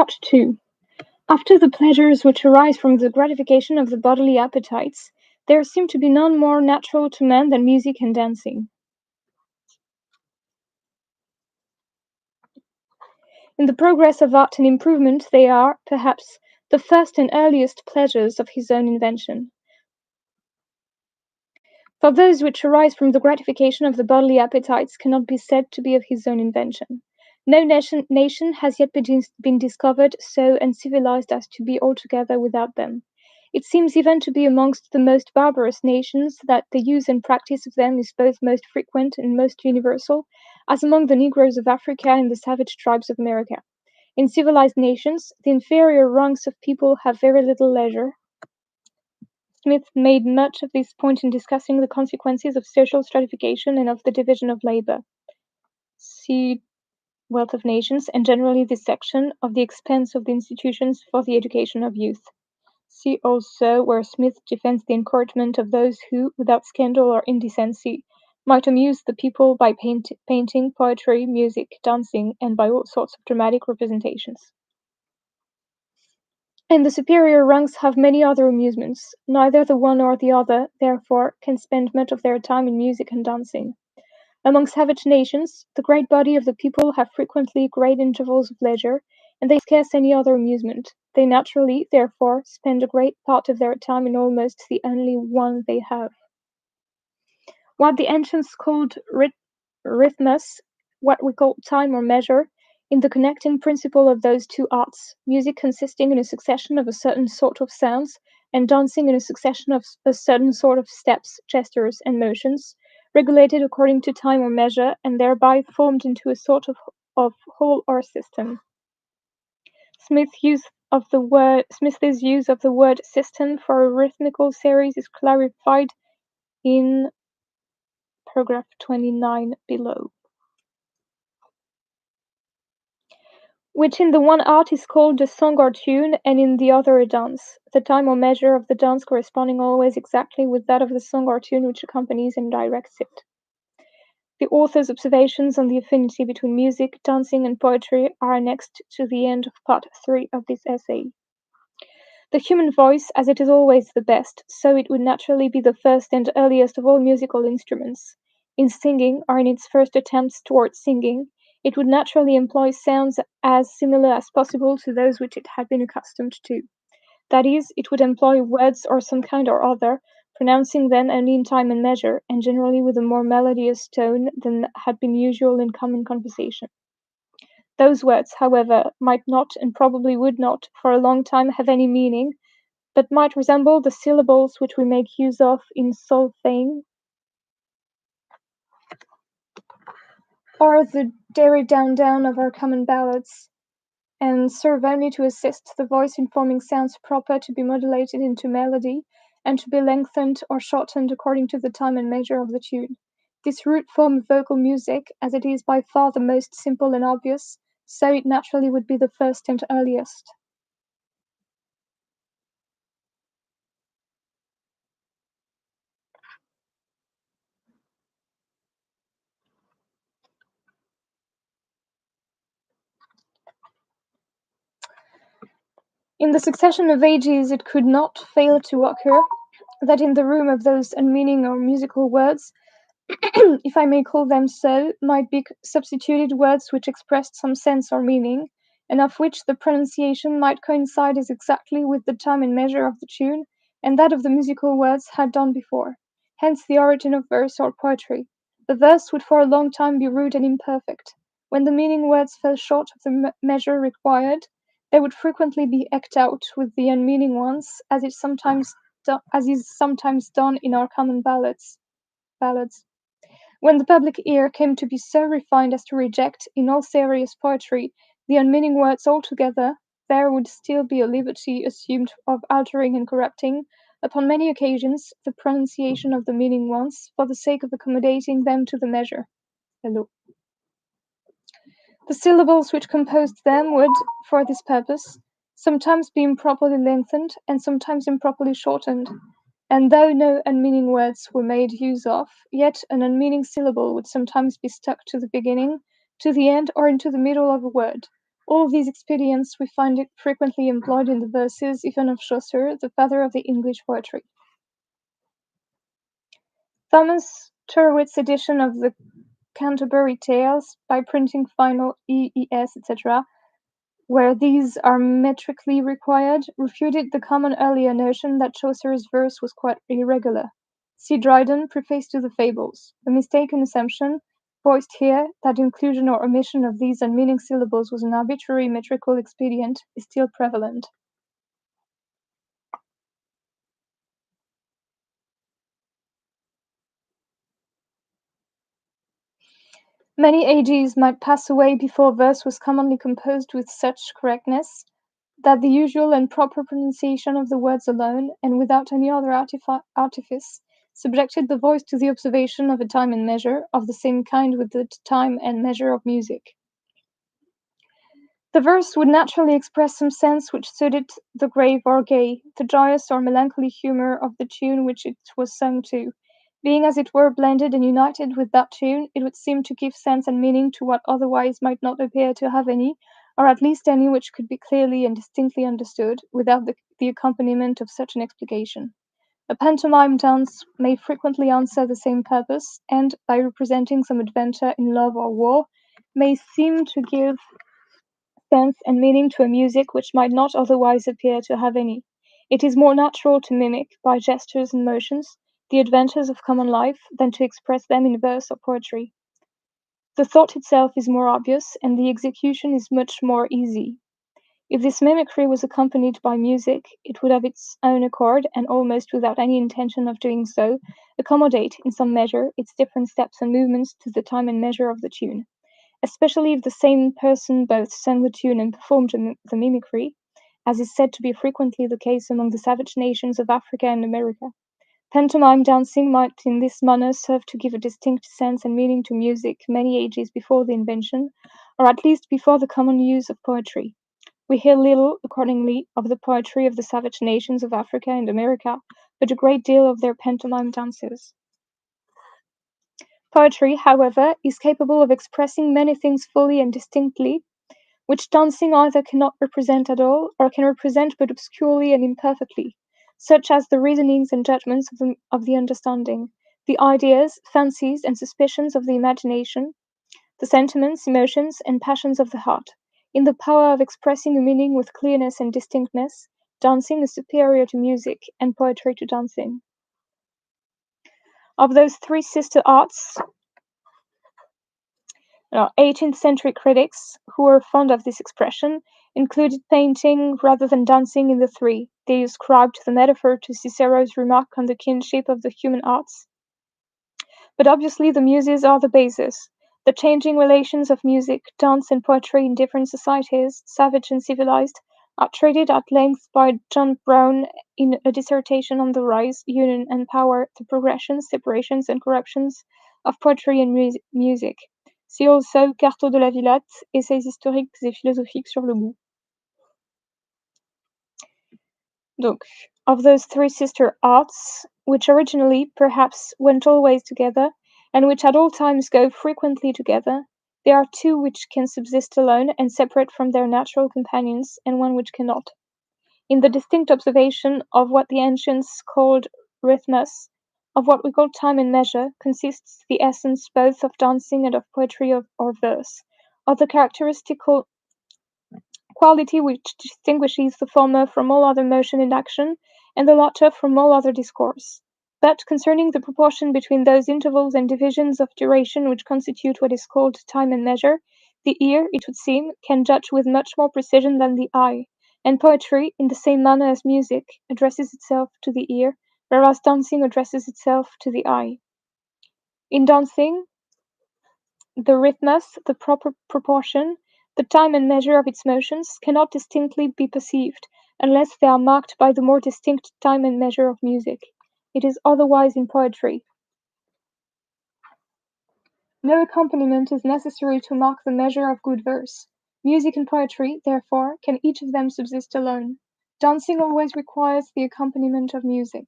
Part 2. After the pleasures which arise from the gratification of the bodily appetites, there seem to be none more natural to man than music and dancing. In the progress of art and improvement, they are, perhaps, the first and earliest pleasures of his own invention. For those which arise from the gratification of the bodily appetites cannot be said to be of his own invention. No nation has yet been discovered so uncivilized as to be altogether without them. It seems even to be amongst the most barbarous nations that the use and practice of them is both most frequent and most universal, as among the Negroes of Africa and the savage tribes of America. In civilized nations, the inferior ranks of people have very little leisure. Smith made much of this point in discussing the consequences of social stratification and of the division of labor. See Wealth of Nations, and generally this section of the expense of the institutions for the education of youth. See also where Smith defends the encouragement of those who, without scandal or indecency, might amuse the people by painting, poetry, music, dancing, and by all sorts of dramatic representations. And the superior ranks have many other amusements. Neither the one nor the other, therefore, can spend much of their time in music and dancing. Among savage nations, the great body of the people have frequently great intervals of leisure, and they scarce any other amusement. They naturally, therefore, spend a great part of their time in almost the only one they have. What the ancients called rhythmus, what we call time or measure, in the connecting principle of those two arts, music consisting in a succession of a certain sort of sounds, and dancing in a succession of a certain sort of steps, gestures, and motions, regulated according to time or measure, and thereby formed into a sort of whole or system. Smith's use of the word system for a rhythmical series is clarified in paragraph 29 below, which in the one art is called a song or tune, and in the other a dance, the time or measure of the dance corresponding always exactly with that of the song or tune which accompanies and directs it. The author's observations on the affinity between music, dancing, and poetry are annexed to the end of part 3 of this essay. The human voice, as it is always the best, so it would naturally be the first and earliest of all musical instruments. In singing, or in its first attempts towards singing, it would naturally employ sounds as similar as possible to those which it had been accustomed to. That is, it would employ words of some kind or other, pronouncing them only in time and measure, and generally with a more melodious tone than had been usual in common conversation. Those words, however, might not, and probably would not, for a long time have any meaning, but might resemble the syllables which we make use of in solfaing, or the derry down down of our common ballads, and serve only to assist the voice in forming sounds proper to be modulated into melody, and to be lengthened or shortened according to the time and measure of the tune. This root form of vocal music, as it is by far the most simple and obvious, so it naturally would be the first and earliest. In the succession of ages it could not fail to occur that in the room of those unmeaning or musical words, if I may call them so, might be substituted words which expressed some sense or meaning, and of which the pronunciation might coincide as exactly with the time and measure of the tune, and that of the musical words had done before. Hence the origin of verse or poetry. The verse would for a long time be rude and imperfect. When the meaning words fell short of the measure required, they would frequently be eked out with the unmeaning ones, as is sometimes done in our common ballads. When the public ear came to be so refined as to reject, in all serious poetry, the unmeaning words altogether, there would still be a liberty assumed of altering and corrupting, upon many occasions, the pronunciation of the meaning ones, for the sake of accommodating them to the measure. Hello. The syllables which composed them would, for this purpose, sometimes be improperly lengthened, and sometimes improperly shortened. And though no unmeaning words were made use of, yet an unmeaning syllable would sometimes be stuck to the beginning, to the end, or into the middle of a word. All these expedients we find it frequently employed in the verses even of Chaucer, the father of the English poetry. Thomas Tyrwhitt's edition of the Canterbury Tales, by printing final EES, etc., where these are metrically required, refuted the common earlier notion that Chaucer's verse was quite irregular. See Dryden, Preface to the Fables. The mistaken assumption, voiced here, that inclusion or omission of these unmeaning syllables was an arbitrary metrical expedient, is still prevalent. Many ages might pass away before verse was commonly composed with such correctness that the usual and proper pronunciation of the words alone, and without any other artifice, subjected the voice to the observation of a time and measure of the same kind with the time and measure of music. The verse would naturally express some sense which suited the grave or gay, the joyous or melancholy humour of the tune which it was sung to. Being as it were blended and united with that tune, it would seem to give sense and meaning to what otherwise might not appear to have any, or at least any which could be clearly and distinctly understood, without the accompaniment of such an explication. A pantomime dance may frequently answer the same purpose, and, by representing some adventure in love or war, may seem to give sense and meaning to a music which might not otherwise appear to have any. It is more natural to mimic, by gestures and motions, the adventures of common life than to express them in verse or poetry. The thought itself is more obvious, and the execution is much more easy. If this mimicry was accompanied by music, it would of its own accord, and almost without any intention of doing so, accommodate, in some measure, its different steps and movements to the time and measure of the tune. Especially if the same person both sang the tune and performed the mimicry, as is said to be frequently the case among the savage nations of Africa and America. Pantomime dancing might in this manner serve to give a distinct sense and meaning to music many ages before the invention, or at least before the common use of poetry. We hear little, accordingly, of the poetry of the savage nations of Africa and America, but a great deal of their pantomime dances. Poetry, however, is capable of expressing many things fully and distinctly, which dancing either cannot represent at all, or can represent but obscurely and imperfectly, such as the reasonings and judgments of the understanding, the ideas, fancies, and suspicions of the imagination, the sentiments, emotions, and passions of the heart. In the power of expressing a meaning with clearness and distinctness, dancing is superior to music, and poetry to dancing. Of those three sister arts, 18th century critics, who were fond of this expression, included painting rather than dancing in the three. They ascribed the metaphor to Cicero's remark on the kinship of the human arts. But obviously the muses are the basis. The changing relations of music, dance, and poetry in different societies, savage and civilized, are treated at length by John Brown in a dissertation on the rise, union, and power, the progressions, separations, and corruptions of poetry and music. See also Carto de la Villate, Essays historiques et philosophiques sur le goût. Donc, of those three sister arts, which originally, perhaps, went always together, and which at all times go frequently together, there are two which can subsist alone and separate from their natural companions, and one which cannot. In the distinct observation of what the ancients called rhythmus, of what we call time and measure, consists the essence both of dancing and of poetry or verse, of the characteristical quality which distinguishes the former from all other motion and action, and the latter from all other discourse. But concerning the proportion between those intervals and divisions of duration which constitute what is called time and measure, the ear, it would seem, can judge with much more precision than the eye, and poetry, in the same manner as music, addresses itself to the ear, whereas dancing addresses itself to the eye. In dancing, the rhythmus, the proper proportion, the time and measure of its motions, cannot distinctly be perceived, unless they are marked by the more distinct time and measure of music. It is otherwise in poetry. No accompaniment is necessary to mark the measure of good verse. Music and poetry, therefore, can each of them subsist alone. Dancing always requires the accompaniment of music.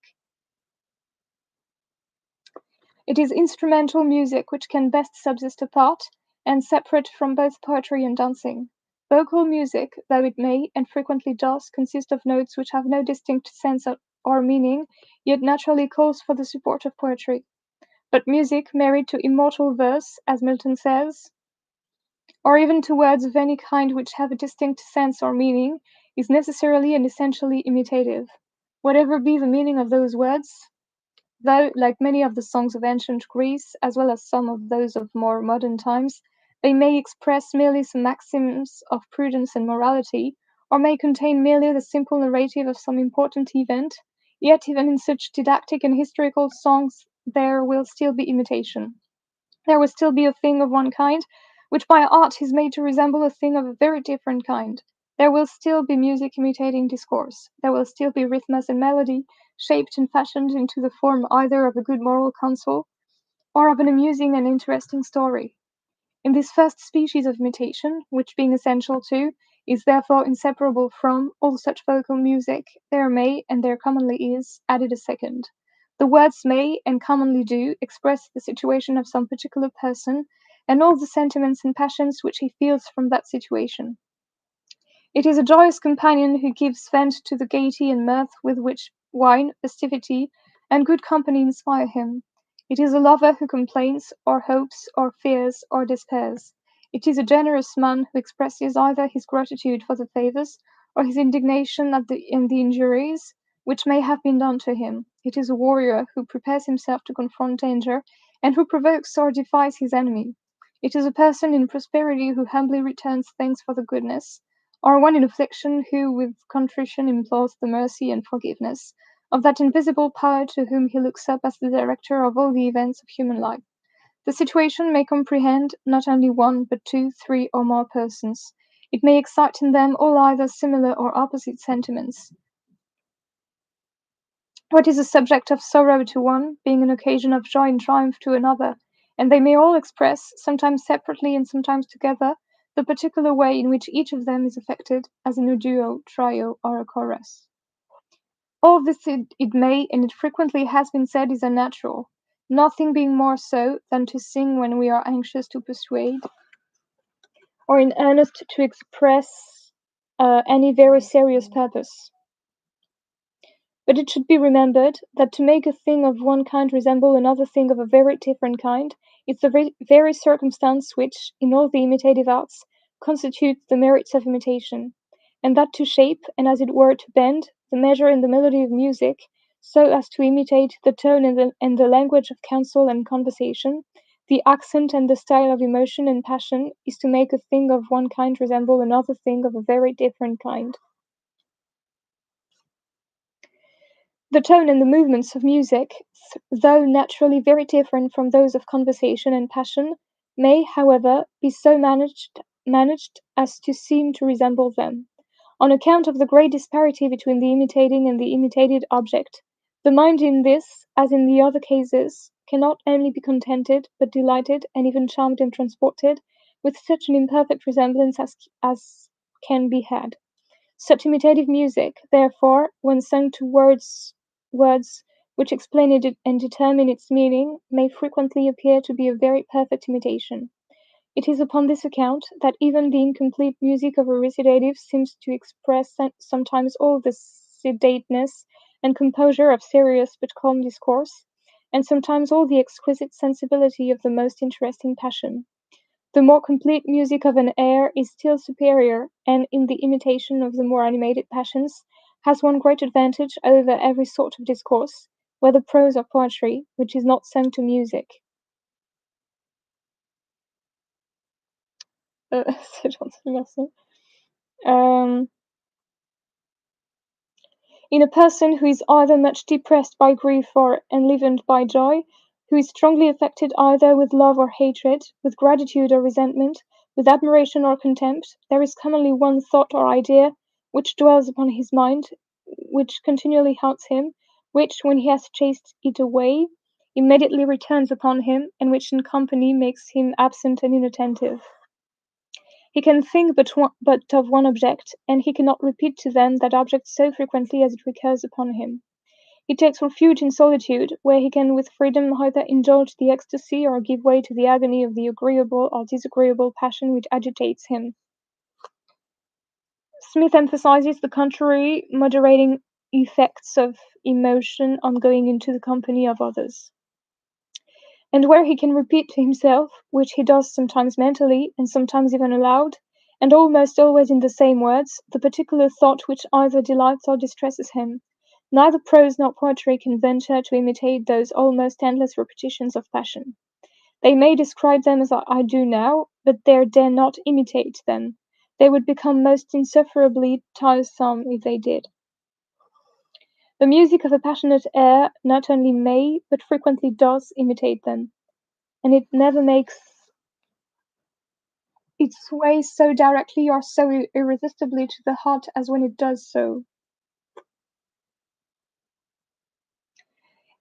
It is instrumental music which can best subsist apart, and separate from both poetry and dancing. Vocal music, though it may, and frequently does, consist of notes which have no distinct sense or meaning, yet naturally calls for the support of poetry. But music, married to immortal verse, as Milton says, or even to words of any kind which have a distinct sense or meaning, is necessarily and essentially imitative. Whatever be the meaning of those words, though, like many of the songs of ancient Greece, as well as some of those of more modern times, they may express merely some maxims of prudence and morality, or may contain merely the simple narrative of some important event, yet even in such didactic and historical songs there will still be imitation. There will still be a thing of one kind, which by art is made to resemble a thing of a very different kind. There will still be music imitating discourse. There will still be rhythms and melody, shaped and fashioned into the form either of a good moral counsel or of an amusing and interesting story. In this first species of imitation, which being essential to, is therefore inseparable from, all such vocal music, there may, and there commonly is, added a second. The words may, and commonly do, express the situation of some particular person, and all the sentiments and passions which he feels from that situation. It is a joyous companion who gives vent to the gaiety and mirth with which wine, festivity, and good company inspire him. It is a lover who complains, or hopes, or fears, or despairs. It is a generous man who expresses either his gratitude for the favors, or his indignation at the injuries which may have been done to him. It is a warrior who prepares himself to confront danger, and who provokes or defies his enemy. It is a person in prosperity who humbly returns thanks for the goodness, or one in affliction who with contrition implores the mercy and forgiveness of that invisible power to whom he looks up as the director of all the events of human life. The situation may comprehend not only one, but two, three, or more persons. It may excite in them all either similar or opposite sentiments. What is a subject of sorrow to one, being an occasion of joy and triumph to another, and they may all express, sometimes separately and sometimes together, the particular way in which each of them is affected, as in a duo, trio, or a chorus. All this it may, and it frequently has been said, is unnatural, nothing being more so than to sing when we are anxious to persuade, or in earnest to express any very serious purpose. But it should be remembered that to make a thing of one kind resemble another thing of a very different kind is the very circumstance which, in all the imitative arts, constitutes the merits of imitation, and that to shape, and as it were to bend, the measure and the melody of music, so as to imitate the tone and the language of counsel and conversation, the accent and the style of emotion and passion, is to make a thing of one kind resemble another thing of a very different kind. The tone and the movements of music, though naturally very different from those of conversation and passion, may, however, be so managed as to seem to resemble them. On account of the great disparity between the imitating and the imitated object, the mind in this, as in the other cases, cannot only be contented, but delighted, and even charmed and transported, with such an imperfect resemblance as can be had. Such imitative music, therefore, when sung to words which explain it and determine its meaning, may frequently appear to be a very perfect imitation. It is upon this account that even the incomplete music of a recitative seems to express sometimes all the sedateness and composure of serious but calm discourse, and sometimes all the exquisite sensibility of the most interesting passion. The more complete music of an air is still superior, and in the imitation of the more animated passions, has one great advantage over every sort of discourse, whether prose or poetry, which is not sung to music. C'est gentil, merci. In a person who is either much depressed by grief or enlivened by joy, who is strongly affected either with love or hatred, with gratitude or resentment, with admiration or contempt, there is commonly one thought or idea which dwells upon his mind, which continually haunts him, which, when he has chased it away, immediately returns upon him, and which in company makes him absent and inattentive. He can think but of one object, and he cannot repeat to them that object so frequently as it recurs upon him. He takes refuge in solitude, where he can with freedom either indulge the ecstasy or give way to the agony of the agreeable or disagreeable passion which agitates him. Smith emphasizes the contrary, moderating effects of emotion on going into the company of others. And where he can repeat to himself, which he does sometimes mentally and sometimes even aloud, and almost always in the same words, the particular thought which either delights or distresses him, neither prose nor poetry can venture to imitate those almost endless repetitions of passion. They may describe them as I do now, but they dare not imitate them. They would become most insufferably tiresome if they did. The music of a passionate air not only may, but frequently does imitate them, and it never makes its way so directly or so irresistibly to the heart as when it does so.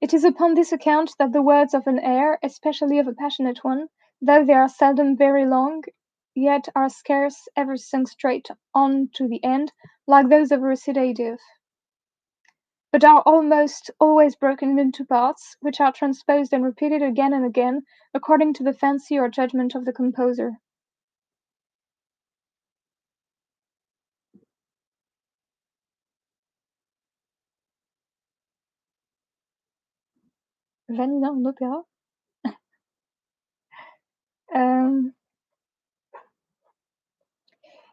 It is upon this account that the words of an air, especially of a passionate one, though they are seldom very long, yet are scarce ever sung straight on to the end, like those of a recitative, but are almost always broken into parts, which are transposed and repeated again and again, according to the fancy or judgment of the composer. Vanina en opéra. Um,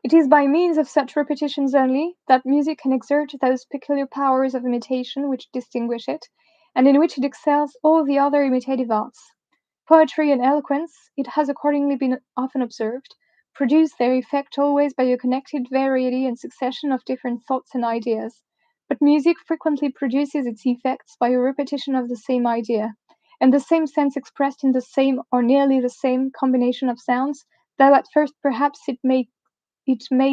It is by means of such repetitions only that music can exert those peculiar powers of imitation which distinguish it, and in which it excels all the other imitative arts. Poetry and eloquence, it has accordingly been often observed, produce their effect always by a connected variety and succession of different thoughts and ideas, but music frequently produces its effects by a repetition of the same idea, and the same sense expressed in the same or nearly the same combination of sounds, though at first perhaps it may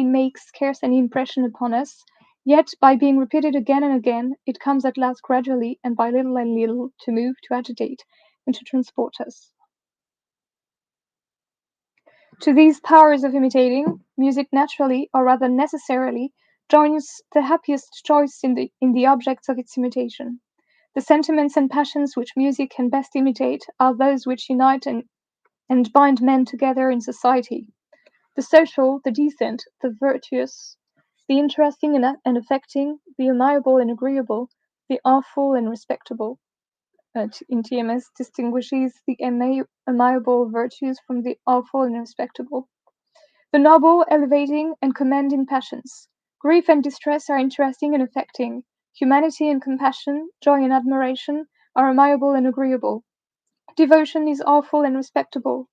make scarce any impression upon us, yet by being repeated again and again, it comes at last gradually and by little and little to move, to agitate, and to transport us. To these powers of imitating, music naturally, or rather necessarily, joins the happiest choice in the objects of its imitation. The sentiments and passions which music can best imitate are those which unite and bind men together in society. The social, the decent, the virtuous, the interesting and affecting, the amiable and agreeable, the awful and respectable. In TMS distinguishes the amiable virtues from the awful and respectable. The noble, elevating, and commending passions. Grief and distress are interesting and affecting. Humanity and compassion, joy and admiration, are amiable and agreeable. Devotion is awful and respectable.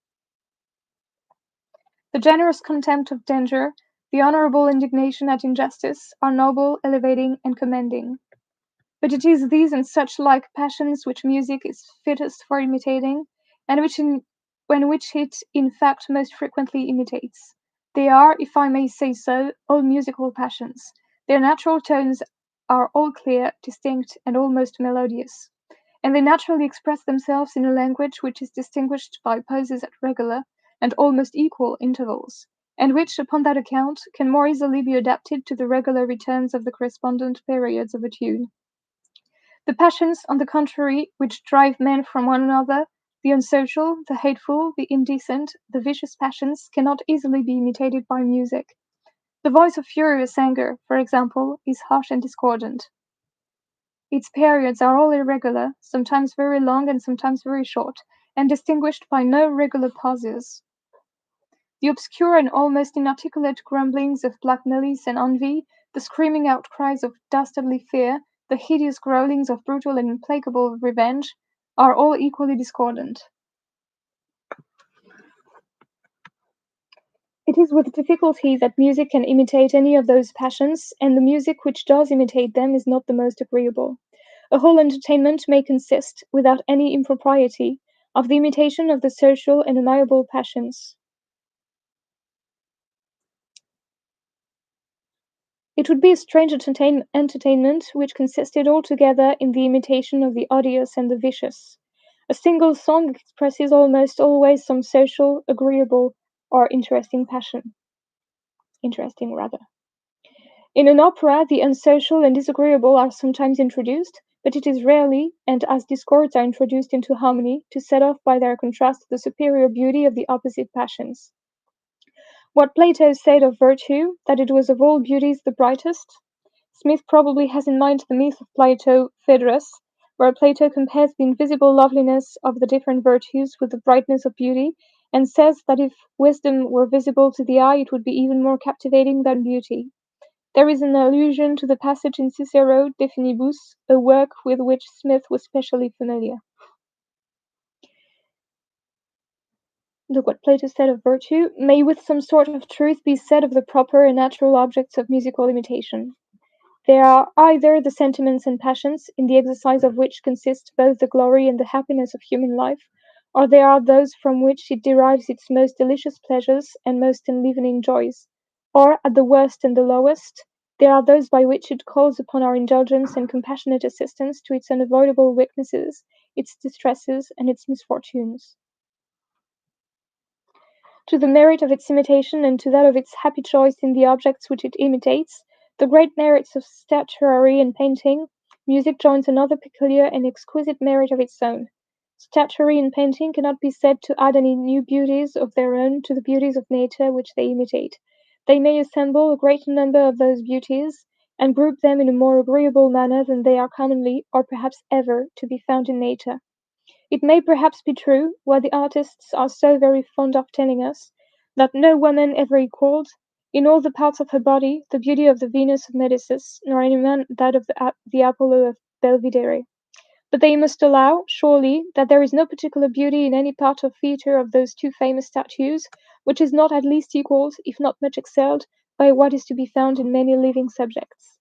The generous contempt of danger, the honourable indignation at injustice, are noble, elevating, and commending. But it is these and such like passions which music is fittest for imitating, and which it in fact most frequently imitates. They are, if I may say so, all musical passions. Their natural tones are all clear, distinct, and almost melodious, and they naturally express themselves in a language which is distinguished by pauses at regular and almost equal intervals, and which, upon that account, can more easily be adapted to the regular returns of the correspondent periods of a tune. The passions, on the contrary, which drive men from one another, the unsocial, the hateful, the indecent, the vicious passions, cannot easily be imitated by music. The voice of furious anger, for example, is harsh and discordant. Its periods are all irregular, sometimes very long and sometimes very short, and distinguished by no regular pauses. The obscure and almost inarticulate grumblings of black malice and envy, the screaming outcries of dastardly fear, the hideous growlings of brutal and implacable revenge, are all equally discordant. It is with difficulty that music can imitate any of those passions, and the music which does imitate them is not the most agreeable. A whole entertainment may consist, without any impropriety, of the imitation of the social and amiable passions. It would be a strange entertainment which consisted altogether in the imitation of the odious and the vicious. A single song expresses almost always some social, agreeable, or interesting passion. Interesting, rather. In an opera, the unsocial and disagreeable are sometimes introduced, but it is rarely, and as discords are introduced into harmony, to set off by their contrast the superior beauty of the opposite passions. What Plato said of virtue, that it was of all beauties the brightest, Smith probably has in mind the myth of Plato Phaedrus, where Plato compares the invisible loveliness of the different virtues with the brightness of beauty, and says that if wisdom were visible to the eye, it would be even more captivating than beauty. There is an allusion to the passage in Cicero De Finibus, a work with which Smith was specially familiar. Look what Plato said of virtue may with some sort of truth be said of the proper and natural objects of musical imitation. They are either the sentiments and passions, in the exercise of which consist both the glory and the happiness of human life, or they are those from which it derives its most delicious pleasures and most enlivening joys, or, at the worst and the lowest, they are those by which it calls upon our indulgence and compassionate assistance to its unavoidable weaknesses, its distresses, and its misfortunes. To the merit of its imitation and to that of its happy choice in the objects which it imitates, the great merits of statuary and painting, music joins another peculiar and exquisite merit of its own. Statuary and painting cannot be said to add any new beauties of their own to the beauties of nature which they imitate. They may assemble a greater number of those beauties, and group them in a more agreeable manner than they are commonly, or perhaps ever, to be found in nature. It may perhaps be true, what the artists are so very fond of telling us, that no woman ever equalled, in all the parts of her body, the beauty of the Venus of Medicis, nor any man that of the Apollo of Belvidere. But they must allow, surely, that there is no particular beauty in any part or feature of those two famous statues, which is not at least equalled, if not much excelled, by what is to be found in many living subjects.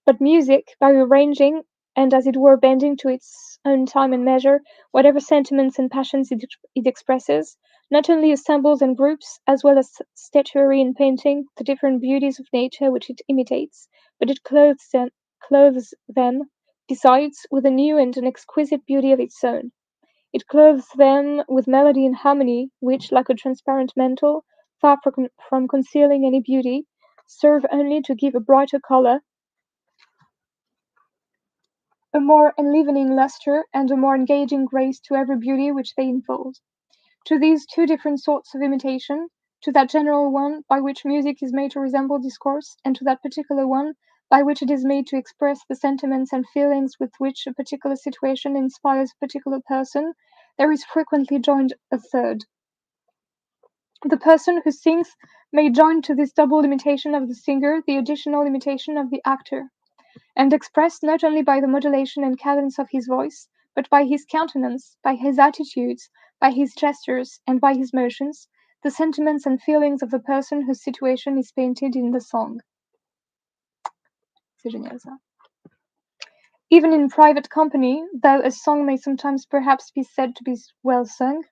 But music, by arranging, and as it were bending to its own time and measure, whatever sentiments and passions it expresses, not only assembles and groups, as well as statuary and painting, the different beauties of nature which it imitates, but it clothes them, besides, with a new and an exquisite beauty of its own. It clothes them with melody and harmony, which, like a transparent mantle, far from concealing any beauty, serve only to give a brighter color, a more enlivening lustre, and a more engaging grace to every beauty which they unfold. To these two different sorts of imitation, to that general one by which music is made to resemble discourse, and to that particular one by which it is made to express the sentiments and feelings with which a particular situation inspires a particular person, there is frequently joined a third. The person who sings may join to this double imitation of the singer the additional imitation of the actor, and expressed not only by the modulation and cadence of his voice, but by his countenance, by his attitudes, by his gestures, and by his motions, the sentiments and feelings of the person whose situation is painted in the song. C'est génial ça. Even in private company, though a song may sometimes perhaps be said to be well sung,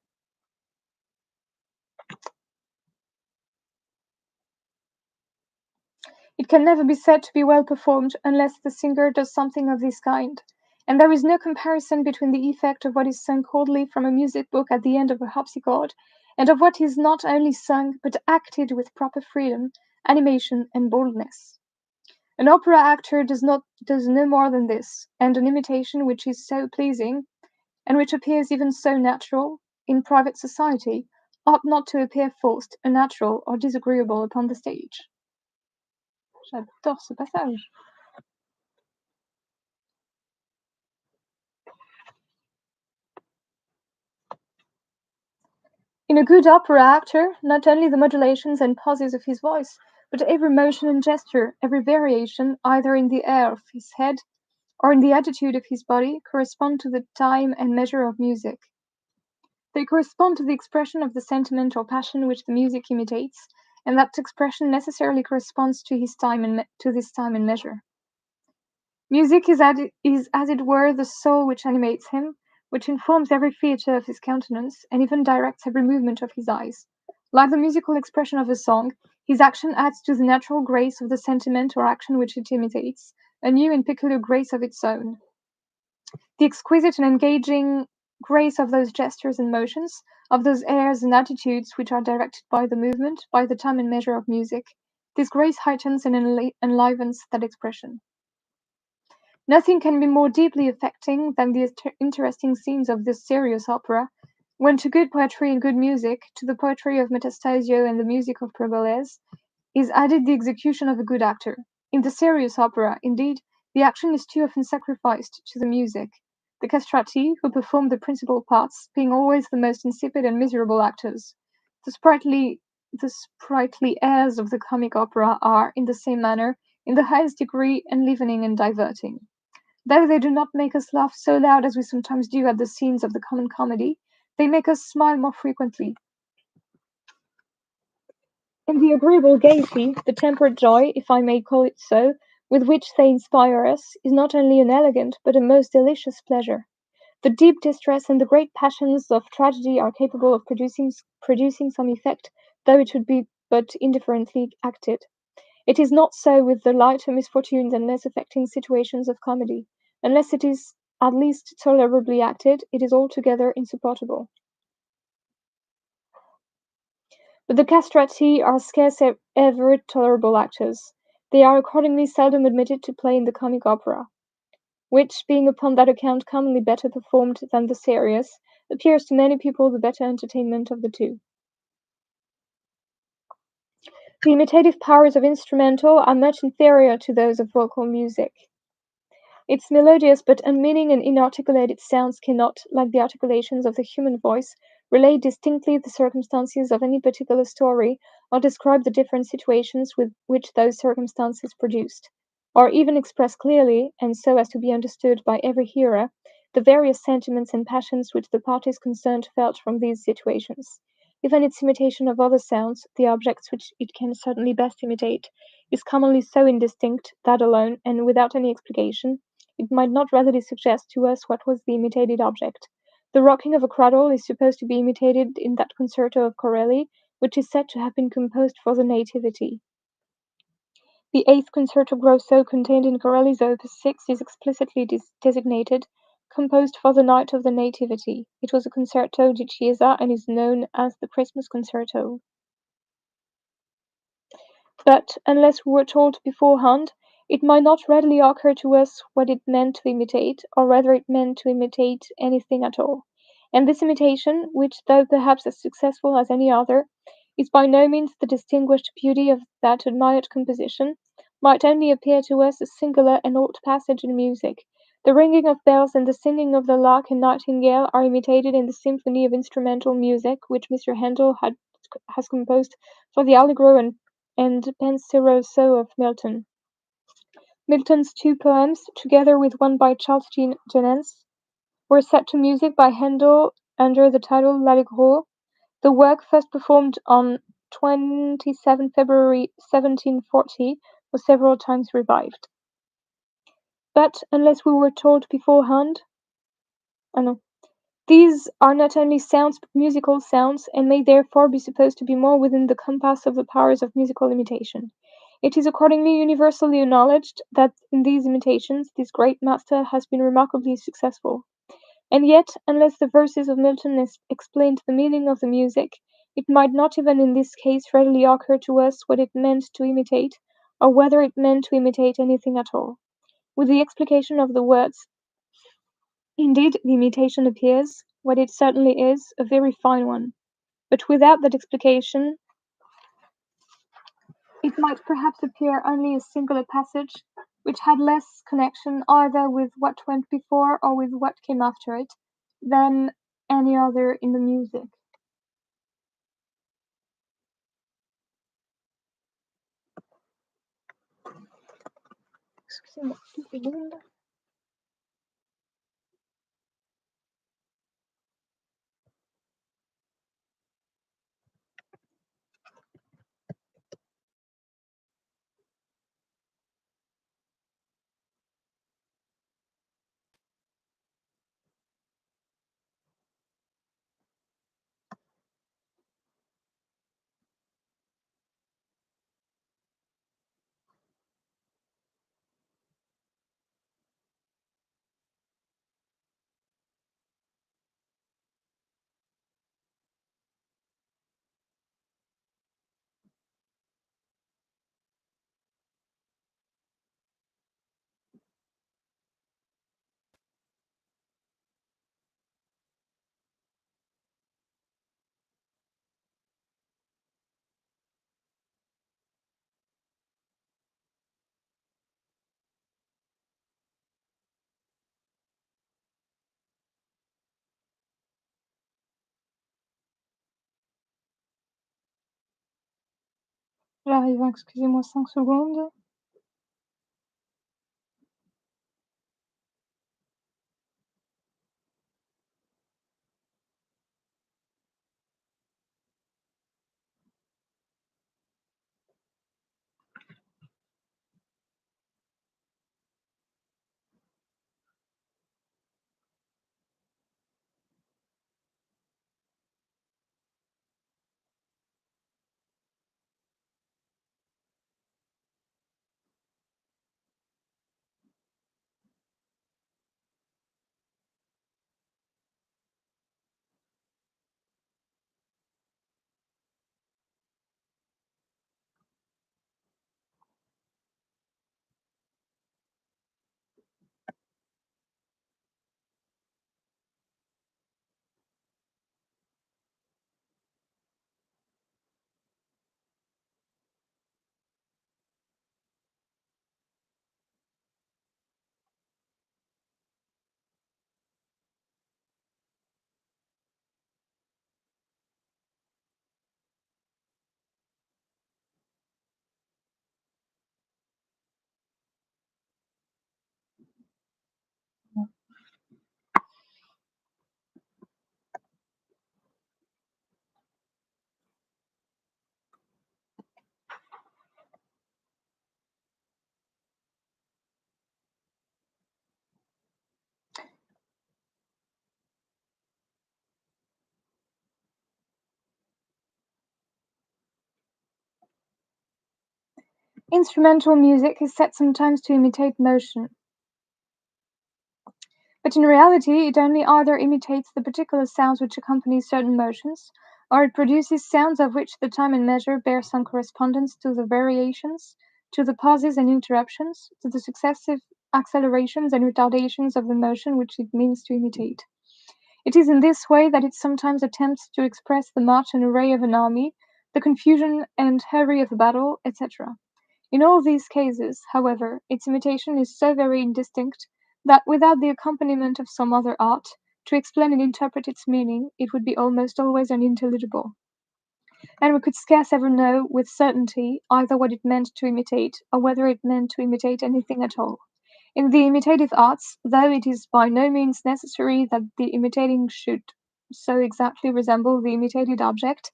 it can never be said to be well performed unless the singer does something of this kind, and there is no comparison between the effect of what is sung coldly from a music book at the end of a harpsichord, and of what is not only sung but acted with proper freedom, animation, and boldness. An opera actor does no more than this, and an imitation which is so pleasing, and which appears even so natural, in private society, ought not to appear forced, unnatural, or disagreeable upon the stage. J'adore ce passage. In a good opera actor, not only the modulations and pauses of his voice, but every motion and gesture, every variation, either in the air of his head or in the attitude of his body, correspond to the time and measure of music. They correspond to the expression of the sentiment or passion which the music imitates, and that expression necessarily corresponds to this time and measure. Music is as it were the soul which animates him, which informs every feature of his countenance, and even directs every movement of his eyes. Like the musical expression of a song, his action adds to the natural grace of the sentiment or action which it imitates, a new and peculiar grace of its own. The exquisite and engaging grace of those gestures and motions, of those airs and attitudes which are directed by the movement, by the time and measure of music, this grace heightens and enlivens that expression. Nothing can be more deeply affecting than the interesting scenes of this serious opera, When to good poetry and good music, to the poetry of Metastasio and the music of Pergolese, is added the execution of a good actor. In the serious opera, indeed, the action is too often sacrificed to the music, the castrati, who perform the principal parts, being always the most insipid and miserable actors. The sprightly airs of the comic opera are, in the same manner, in the highest degree enlivening and diverting. Though they do not make us laugh so loud as we sometimes do at the scenes of the common comedy, they make us smile more frequently. And the agreeable gaiety, the temperate joy, if I may call it so, with which they inspire us, is not only an elegant, but a most delicious pleasure. The deep distress and the great passions of tragedy are capable of producing some effect, though it should be but indifferently acted. It is not so with the lighter misfortunes and less affecting situations of comedy. Unless it is at least tolerably acted, it is altogether insupportable. But the castrati are scarce ever tolerable actors. They are accordingly seldom admitted to play in the comic opera, which, being upon that account commonly better performed than the serious, appears to many people the better entertainment of the two. The imitative powers of instrumental are much inferior to those of vocal music. Its melodious but unmeaning and inarticulated sounds cannot, like the articulations of the human voice, relate distinctly the circumstances of any particular story, or describe the different situations which those circumstances produced, or even express clearly, and so as to be understood by every hearer, the various sentiments and passions which the parties concerned felt from these situations. Even its imitation of other sounds, the objects which it can certainly best imitate, is commonly so indistinct that alone, and without any explication, it might not readily suggest to us what was the imitated object. The rocking of a cradle is supposed to be imitated in that concerto of Corelli, which is said to have been composed for the Nativity. The eighth concerto grosso contained in Corelli's Opus 6 is explicitly designated composed for the night of the Nativity. It was a concerto di Chiesa and is known as the Christmas concerto. But, unless we were told beforehand, it might not readily occur to us what it meant to imitate, or whether it meant to imitate anything at all. And this imitation, which, though perhaps as successful as any other, is by no means the distinguished beauty of that admired composition, might only appear to us a singular and odd passage in music. The ringing of bells and the singing of the lark and nightingale are imitated in the symphony of instrumental music which Mr. Handel has composed for the Allegro and Penseroso of Milton. Milton's two poems, together with one by Charles Jennens, were set to music by Handel under the title L'Allegro. The work, first performed on 27 February 1740, was several times revived. But, unless we were told beforehand, oh no, these are not only sounds but musical sounds, and may therefore be supposed to be more within the compass of the powers of musical imitation. It is accordingly universally acknowledged that in these imitations this great master has been remarkably successful. And yet, unless the verses of Milton explained the meaning of the music, it might not even in this case readily occur to us what it meant to imitate, or whether it meant to imitate anything at all. With the explication of the words, indeed, the imitation appears, what it certainly is, a very fine one. But without that explication, it might perhaps appear only a singular passage, which had less connection either with what went before or with what came after it, than any other in the music. Excusez-moi, 2 secondes. J'arrive, hein, excusez-moi 5 secondes. Instrumental music is set sometimes to imitate motion, but in reality it only either imitates the particular sounds which accompany certain motions, or it produces sounds of which the time and measure bear some correspondence to the variations, to the pauses and interruptions, to the successive accelerations and retardations of the motion which it means to imitate. It is in this way that it sometimes attempts to express the march and array of an army, the confusion and hurry of a battle, etc. In all these cases, however, its imitation is so very indistinct that without the accompaniment of some other art, to explain and interpret its meaning, it would be almost always unintelligible, and we could scarce ever know with certainty either what it meant to imitate, or whether it meant to imitate anything at all. In the imitative arts, though it is by no means necessary that the imitating should so exactly resemble the imitated object,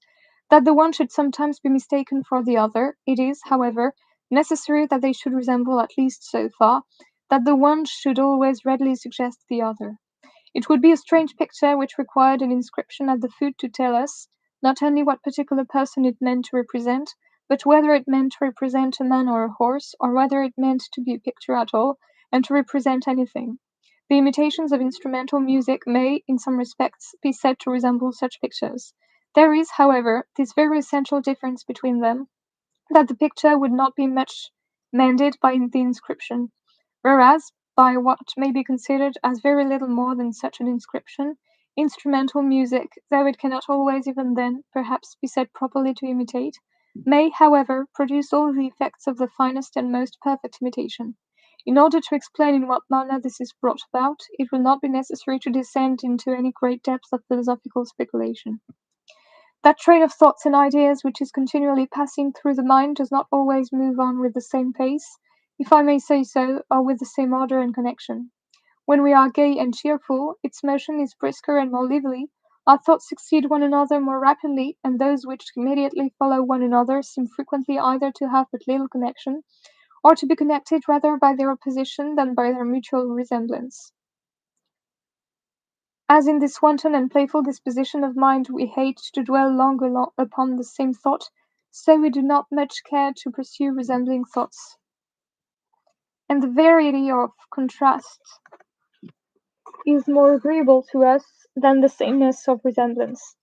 that the one should sometimes be mistaken for the other, it is, however, necessary that they should resemble at least so far, that the one should always readily suggest the other. It would be a strange picture which required an inscription at the foot to tell us, not only what particular person it meant to represent, but whether it meant to represent a man or a horse, or whether it meant to be a picture at all, and to represent anything. The imitations of instrumental music may, in some respects, be said to resemble such pictures. There is, however, this very essential difference between them, that the picture would not be much mended by the inscription, whereas, by what may be considered as very little more than such an inscription, instrumental music, though it cannot always even then, perhaps, be said properly to imitate, may, however, produce all the effects of the finest and most perfect imitation. In order to explain in what manner this is brought about, it will not be necessary to descend into any great depth of philosophical speculation. That train of thoughts and ideas which is continually passing through the mind does not always move on with the same pace, if I may say so, or with the same order and connection. When we are gay and cheerful, its motion is brisker and more lively, our thoughts succeed one another more rapidly, and those which immediately follow one another seem frequently either to have but little connection, or to be connected rather by their opposition than by their mutual resemblance. As in this wanton and playful disposition of mind we hate to dwell long upon the same thought, so we do not much care to pursue resembling thoughts. And the variety of contrast is more agreeable to us than the sameness of resemblance.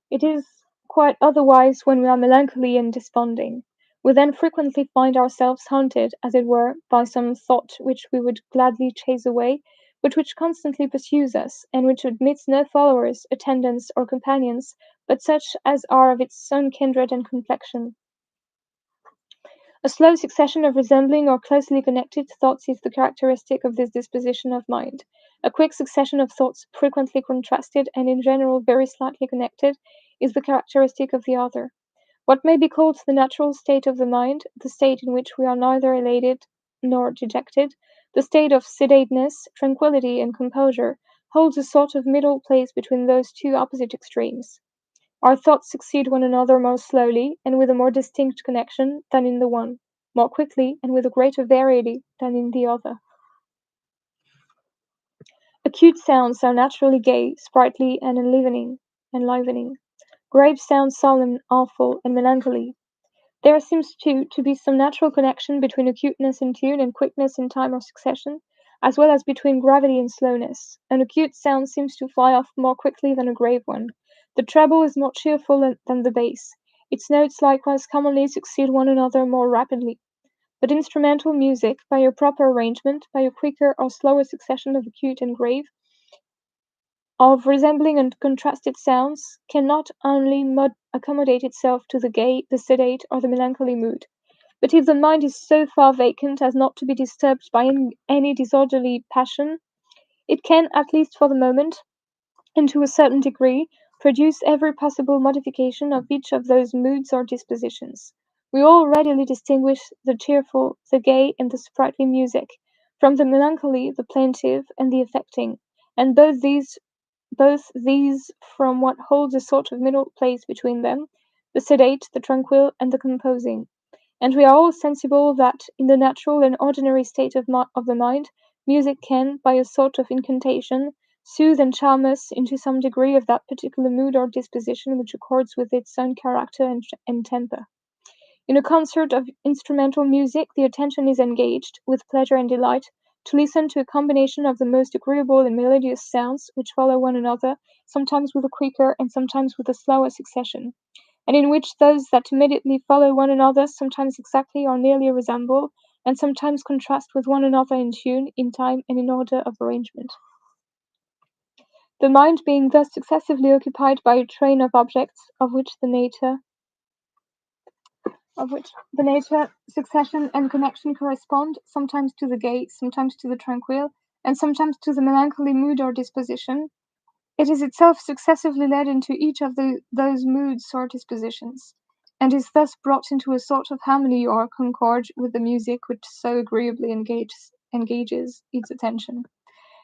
It is quite otherwise when we are melancholy and desponding. We then frequently find ourselves haunted, as it were, by some thought which we would gladly chase away, but which constantly pursues us, and which admits no followers, attendants, or companions, but such as are of its own kindred and complexion. A slow succession of resembling or closely connected thoughts is the characteristic of this disposition of mind. A quick succession of thoughts frequently contrasted and in general very slightly connected is the characteristic of the other. What may be called the natural state of the mind, the state in which we are neither elated nor dejected, the state of sedateness, tranquillity, and composure, holds a sort of middle place between those two opposite extremes. Our thoughts succeed one another more slowly and with a more distinct connection than in the one, more quickly and with a greater variety than in the other. Acute sounds are naturally gay, sprightly, and enlivening. Grave sounds solemn, awful, and melancholy. There seems to be some natural connection between acuteness in tune and quickness in time or succession, as well as between gravity and slowness. An acute sound seems to fly off more quickly than a grave one. The treble is more cheerful than the bass. Its notes likewise commonly succeed one another more rapidly. But instrumental music, by a proper arrangement, by a quicker or slower succession of acute and grave, of resembling and contrasted sounds, can not only accommodate itself to the gay, the sedate, or the melancholy mood, but if the mind is so far vacant as not to be disturbed by any disorderly passion, it can, at least for the moment, and to a certain degree, produce every possible modification of each of those moods or dispositions. We all readily distinguish the cheerful, the gay, and the sprightly music, from the melancholy, the plaintive, and the affecting, and both these from what holds a sort of middle place between them, the sedate, the tranquil, and the composing. And we are all sensible that, in the natural and ordinary state of the mind, music can, by a sort of incantation, soothe and charm us into some degree of that particular mood or disposition which accords with its own character and temper. In a concert of instrumental music the attention is engaged, with pleasure and delight, to listen to a combination of the most agreeable and melodious sounds, which follow one another, sometimes with a quicker and sometimes with a slower succession, and in which those that immediately follow one another sometimes exactly or nearly resemble, and sometimes contrast with one another in tune, in time, and in order of arrangement. The mind being thus successively occupied by a train of objects, of which the nature, succession, and connection correspond, sometimes to the gay, sometimes to the tranquil, and sometimes to the melancholy mood or disposition, it is itself successively led into each of those moods or dispositions, and is thus brought into a sort of harmony or concord with the music which so agreeably engages its attention.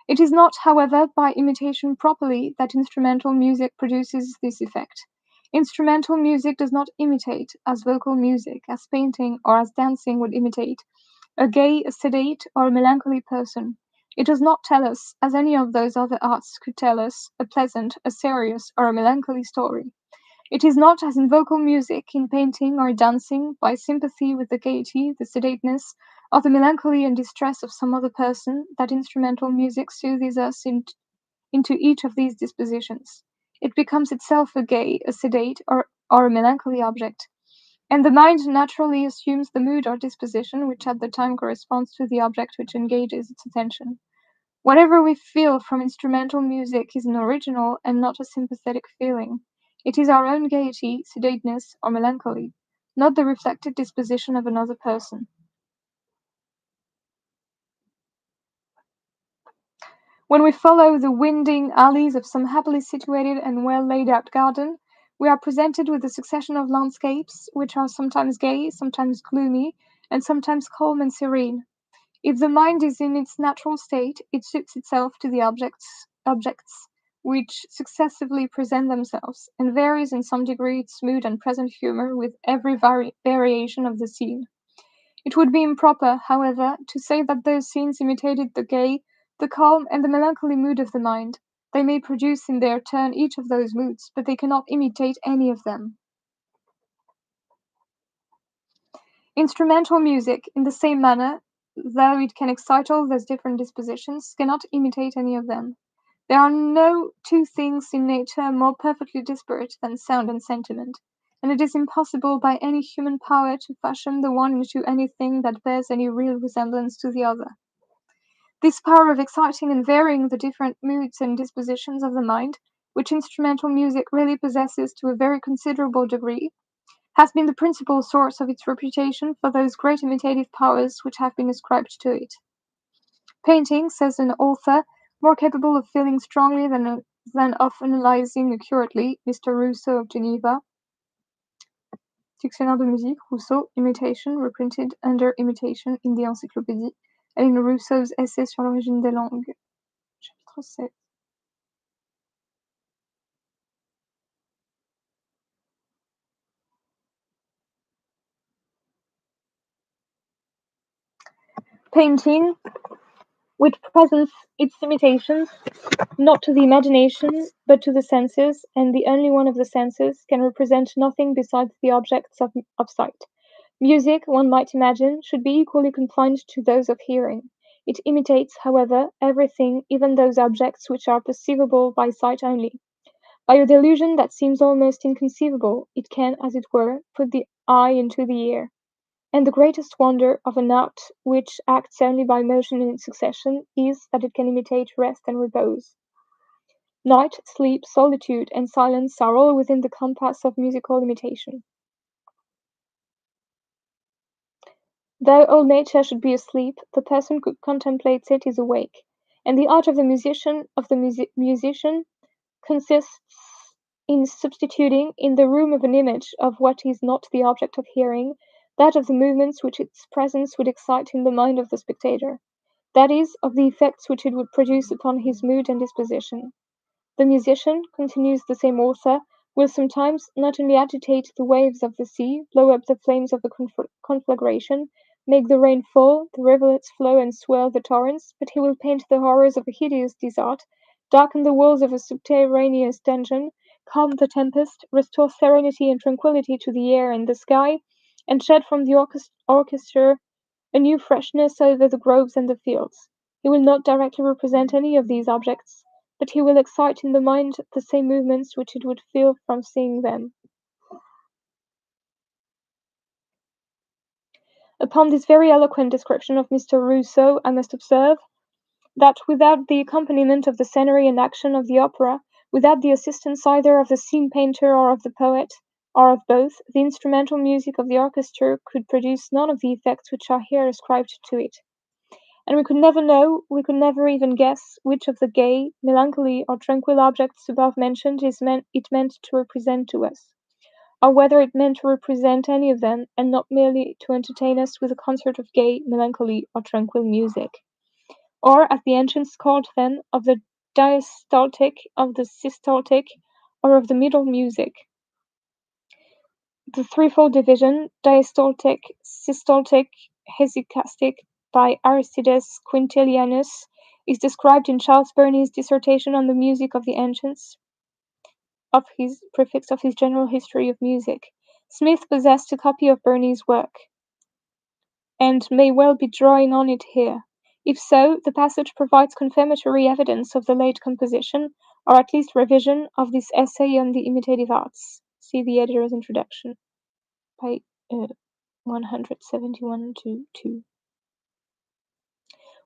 It is not, however, by imitation properly that instrumental music produces this effect. Instrumental music does not imitate, as vocal music, as painting, or as dancing would imitate, a gay, a sedate, or a melancholy person. It does not tell us, as any of those other arts could tell us, a pleasant, a serious, or a melancholy story. It is not, as in vocal music, in painting, or dancing, by sympathy with the gaiety, the sedateness, or the melancholy and distress of some other person, that instrumental music soothes us into each of these dispositions. It becomes itself a gay, a sedate, or a melancholy object, and the mind naturally assumes the mood or disposition which at the time corresponds to the object which engages its attention. Whatever we feel from instrumental music is an original and not a sympathetic feeling. It is our own gaiety, sedateness, or melancholy, not the reflected disposition of another person. When we follow the winding alleys of some happily situated and well laid out garden, we are presented with a succession of landscapes, which are sometimes gay, sometimes gloomy, and sometimes calm and serene. If the mind is in its natural state, it suits itself to the objects which successively present themselves, and varies in some degree its mood and present humor with every variation of the scene. It would be improper, however, to say that those scenes imitated the gay, the calm, and the melancholy mood of the mind. They may produce in their turn each of those moods, but they cannot imitate any of them. Instrumental music, in the same manner, though it can excite all those different dispositions, cannot imitate any of them. There are no two things in nature more perfectly disparate than sound and sentiment, and it is impossible by any human power to fashion the one into anything that bears any real resemblance to the other. This power of exciting and varying the different moods and dispositions of the mind, which instrumental music really possesses to a very considerable degree, has been the principal source of its reputation for those great imitative powers which have been ascribed to it. Painting, says an author, more capable of feeling strongly than of analyzing accurately, Mr. Rousseau of Geneva, Dictionnaire de musique, Rousseau, imitation, reprinted under imitation in the encyclopédie, et in Rousseau's essai sur l'origine des langues. Chapitre 7. Painting, which presents its imitations not to the imagination, but to the senses, and the only one of the senses, can represent nothing besides the objects of sight. Music, one might imagine, should be equally confined to those of hearing. It imitates, however, everything, even those objects which are perceivable by sight only. By a delusion that seems almost inconceivable, it can, as it were, put the eye into the ear. And the greatest wonder of an art which acts only by motion in succession is that it can imitate rest and repose. Night, sleep, solitude, and silence are all within the compass of musical imitation. Though all nature should be asleep, the person who contemplates it is awake, and the art of the musician consists in substituting, in the room of an image of what is not the object of hearing, that of the movements which its presence would excite in the mind of the spectator, that is, of the effects which it would produce upon his mood and disposition. The musician, continues the same author, will sometimes not only agitate the waves of the sea, blow up the flames of the conflagration, make the rain fall, the rivulets flow and swell the torrents, but he will paint the horrors of a hideous desert, darken the walls of a subterraneous dungeon, calm the tempest, restore serenity and tranquillity to the air and the sky, and shed from the orchestra a new freshness over the groves and the fields. He will not directly represent any of these objects, but he will excite in the mind the same movements which it would feel from seeing them. Upon this very eloquent description of Mr. Rousseau, I must observe that without the accompaniment of the scenery and action of the opera, without the assistance either of the scene painter or of the poet, or of both, the instrumental music of the orchestra could produce none of the effects which are here ascribed to it. And we could never know, we could never even guess, which of the gay, melancholy, or tranquil objects above mentioned it meant to represent to us, or whether it meant to represent any of them, and not merely to entertain us with a concert of gay, melancholy, or tranquil music, or, as the ancients called them, of the diastaltic, of the systolic, or of the middle music. The threefold division, diastolic, systolic, hesychastic, by Aristides Quintilianus, is described in Charles Burney's dissertation on the music of the ancients, of his prefix of his General History of Music. Smith possessed a copy of Burney's work, and may well be drawing on it here. If so, the passage provides confirmatory evidence of the late composition, or at least revision, of this essay on the imitative arts. See the editor's introduction, page 171 to 2.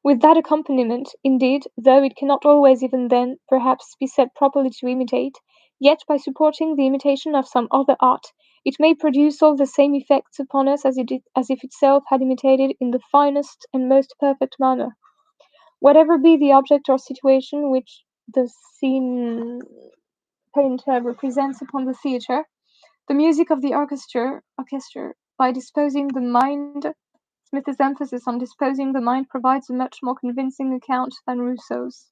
With that accompaniment, indeed, though it cannot always even then, perhaps, be said properly to imitate, yet by supporting the imitation of some other art, it may produce all the same effects upon us as if itself had imitated in the finest and most perfect manner. Whatever be the object or situation which the scene painter represents upon the theatre, the music of the orchestra, by disposing the mind, Smith's emphasis on disposing the mind provides a much more convincing account than Rousseau's.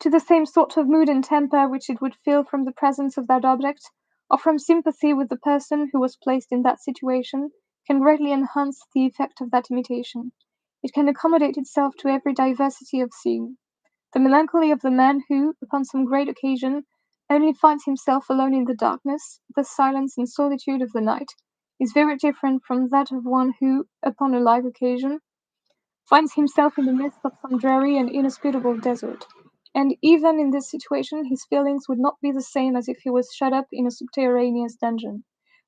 To the same sort of mood and temper which it would feel from the presence of that object, or from sympathy with the person who was placed in that situation, can greatly enhance the effect of that imitation. It can accommodate itself to every diversity of scene. The melancholy of the man who, upon some great occasion, only finds himself alone in the darkness, the silence and solitude of the night, is very different from that of one who, upon a like occasion, finds himself in the midst of some dreary and inhospitable desert. And even in this situation his feelings would not be the same as if he was shut up in a subterraneous dungeon.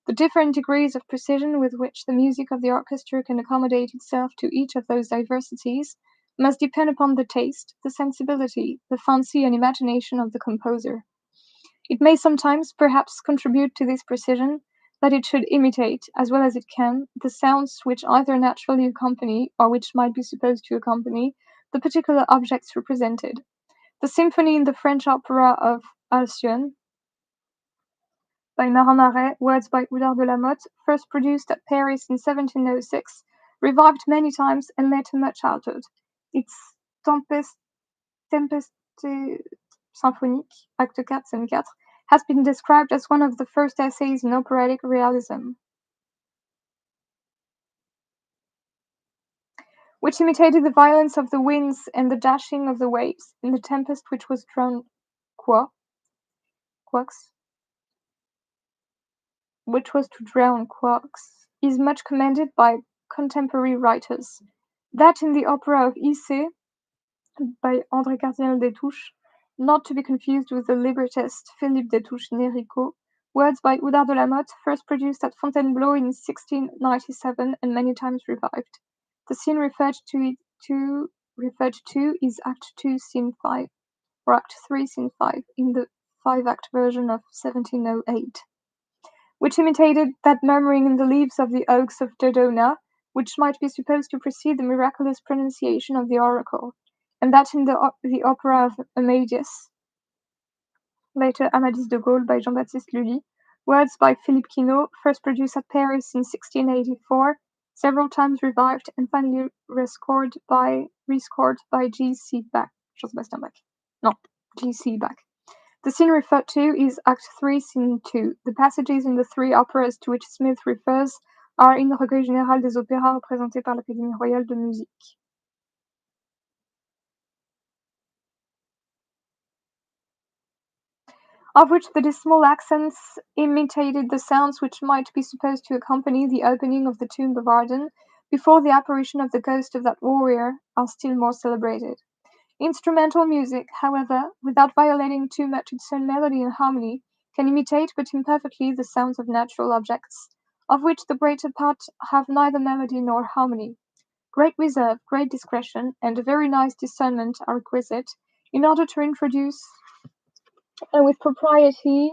The different degrees of precision with which the music of the orchestra can accommodate itself to each of those diversities must depend upon the taste, the sensibility, the fancy and imagination of the composer. It may sometimes, perhaps, contribute to this precision, that it should imitate, as well as it can, the sounds which either naturally accompany, or which might be supposed to accompany, the particular objects represented. The symphony in the French opera of Alcyone, by Marin Marais, words by Oudard de la Motte, first produced at Paris in 1706, revived many times and later much altered. Its Tempest symphonique, Acte 4, Scène 4, has been described as one of the first essays in operatic realism, which imitated the violence of the winds and the dashing of the waves in the tempest which was drowned Quoix, which was to drown Quoix, is much commended by contemporary writers. That in the opera of Issy by André Cardinal Destouches, not to be confused with the librettist Philippe Destouches-Néricault, words by Oudard de la Motte, first produced at Fontainebleau in 1697 and many times revived. The scene referred to is Act 2, Scene 5, or Act 3, Scene 5, in the five-act version of 1708, which imitated that murmuring in the leaves of the oaks of Dodona, which might be supposed to precede the miraculous pronunciation of the oracle, and that in the opera of Amadeus, later Amadis de Gaulle by Jean-Baptiste Lully, words by Philippe Quinault, first produced at Paris in 1684, several times revived, and finally rescored by G.C. Bach, Jean-Sébastien Bach. No, G.C. Bach. The scene referred to is Act 3, Scene 2. The passages in the three operas to which Smith refers are in le Recueil général des opéras représentés par l'Académie royale de musique, of which the dismal accents imitated the sounds which might be supposed to accompany the opening of the tomb of Arden before the apparition of the ghost of that warrior, are still more celebrated. Instrumental music, however, without violating too much its own melody and harmony, can imitate but imperfectly the sounds of natural objects, of which the greater part have neither melody nor harmony. Great reserve, great discretion, and a very nice discernment are requisite in order to introduce, and with propriety,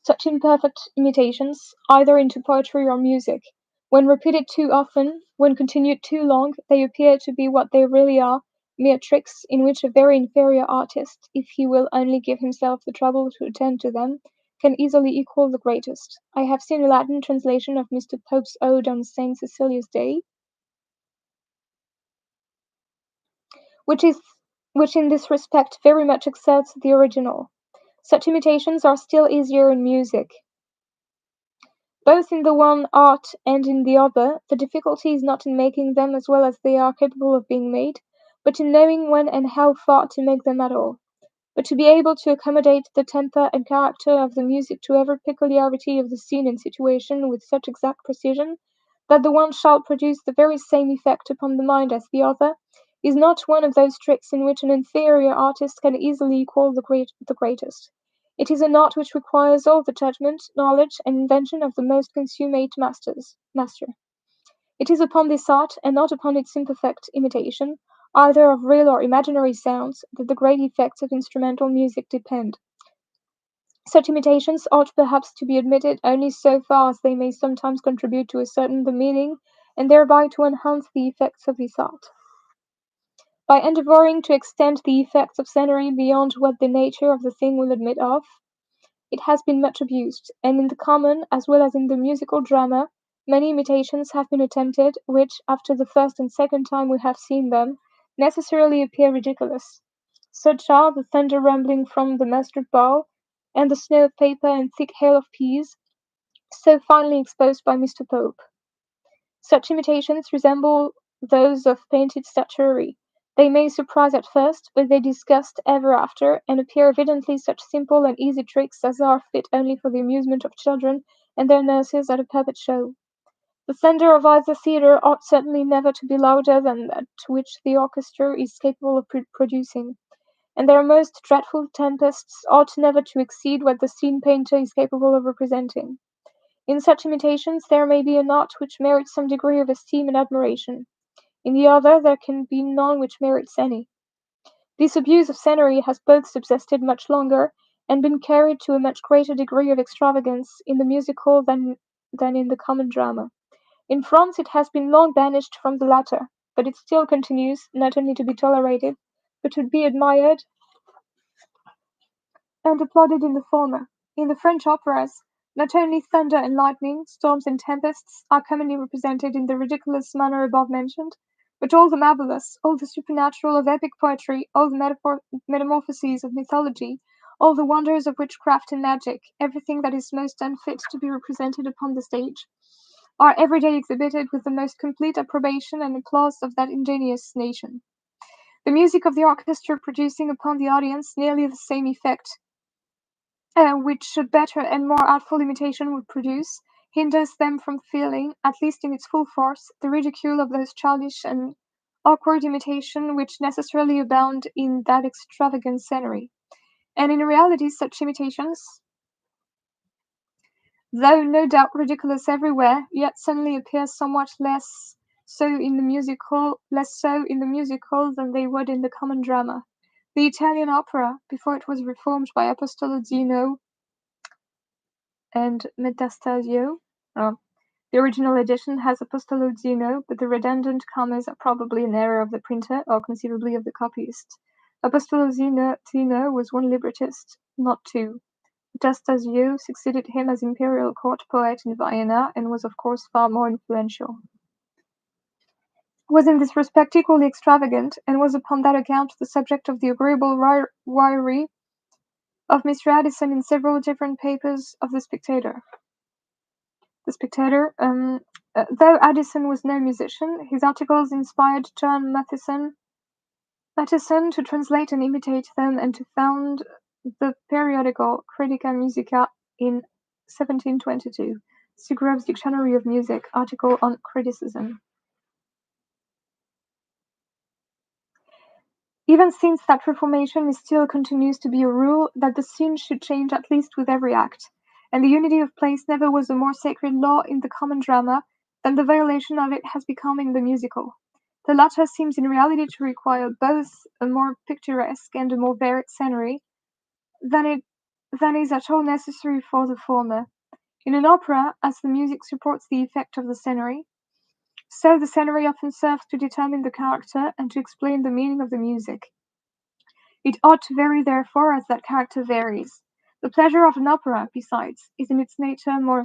such imperfect imitations, either into poetry or music. When repeated too often, when continued too long, they appear to be what they really are, mere tricks in which a very inferior artist, if he will only give himself the trouble to attend to them, can easily equal the greatest. I have seen a Latin translation of Mr. Pope's Ode on St. Cecilia's Day, which is which in this respect very much excels the original. Such imitations are still easier in music. Both in the one art and in the other, the difficulty is not in making them as well as they are capable of being made, but in knowing when and how far to make them at all. But to be able to accommodate the temper and character of the music to every peculiarity of the scene and situation with such exact precision, that the one shall produce the very same effect upon the mind as the other, is not one of those tricks in which an inferior artist can easily equal the greatest. It is an art which requires all the judgment, knowledge, and invention of the most consummate master. It is upon this art, and not upon its imperfect imitation, either of real or imaginary sounds, that the great effects of instrumental music depend. Such imitations ought perhaps to be admitted only so far as they may sometimes contribute to ascertain the meaning, and thereby to enhance the effects of this art. By endeavoring to extend the effects of scenery beyond what the nature of the thing will admit of, it has been much abused, and in the common as well as in the musical drama, many imitations have been attempted, which, after the first and second time we have seen them, necessarily appear ridiculous. Such are the thunder rumbling from the mustard ball, and the snow of paper and thick hail of peas, so finely exposed by Mr. Pope. Such imitations resemble those of painted statuary. They may surprise at first, but they disgust ever after, and appear evidently such simple and easy tricks as are fit only for the amusement of children and their nurses at a puppet show. The thunder of either theatre ought certainly never to be louder than that which the orchestra is capable of producing, and their most dreadful tempests ought never to exceed what the scene painter is capable of representing. In such imitations there may be an art which merits some degree of esteem and admiration. In the other there can be none which merits any. This abuse of scenery has both subsisted much longer, and been carried to a much greater degree of extravagance in the musical than in the common drama. In France it has been long banished from the latter, but it still continues, not only to be tolerated, but to be admired and applauded in the former. In the French operas, Not only thunder and lightning, storms and tempests are commonly represented in the ridiculous manner above mentioned, but all the marvelous, all the supernatural of epic poetry, all the metamorphoses of mythology, all the wonders of witchcraft and magic, everything that is most unfit to be represented upon the stage, are every day exhibited with the most complete approbation and applause of that ingenious nation. The music of the orchestra producing upon the audience nearly the same effect which a better and more artful imitation would produce, hinders them from feeling, at least in its full force, the ridicule of those childish and awkward imitation which necessarily abound in that extravagant scenery. And in reality such imitations, though no doubt ridiculous everywhere, yet suddenly appear somewhat less so in the musical than they would in the common drama. The Italian opera, before it was reformed by Apostolo Zeno and Metastasio. The original edition has Apostolo Zeno, but the redundant commas are probably an error of the printer or conceivably of the copyist. Apostolo Zeno was one librettist, not two. Metastasio succeeded him as imperial court poet in Vienna and was of course far more influential. Was in this respect equally extravagant, and was upon that account the subject of the agreeable raillery of Mr. Addison in several different papers of The Spectator. Though Addison was no musician, his articles inspired John Matheson to translate and imitate them and to found the periodical Critica Musica in 1722, Sugrove's Dictionary of Music article on criticism. Even since that reformation, it still continues to be a rule that the scene should change at least with every act, and the unity of place never was a more sacred law in the common drama than the violation of it has become in the musical. The latter seems in reality to require both a more picturesque and a more varied scenery than is at all necessary for the former. In an opera, as the music supports the effect of the scenery, so the scenery often serves to determine the character and to explain the meaning of the music. It ought to vary therefore as that character varies. The pleasure of an opera, besides, is in its nature more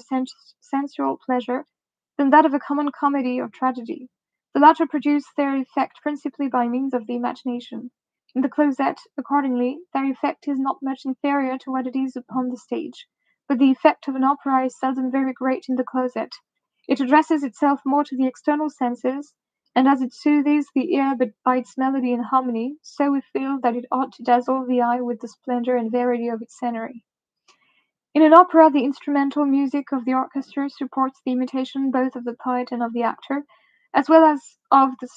sensual pleasure than that of a common comedy or tragedy. The latter produce their effect principally by means of the imagination. In the closet, accordingly, their effect is not much inferior to what it is upon the stage, but the effect of an opera is seldom very great in the closet. It addresses itself more to the external senses, and as it soothes the ear by its melody and harmony, so we feel that it ought to dazzle the eye with the splendor and variety of its scenery. In an opera, the instrumental music of the orchestra supports the imitation both of the poet and of the actor, as well as of the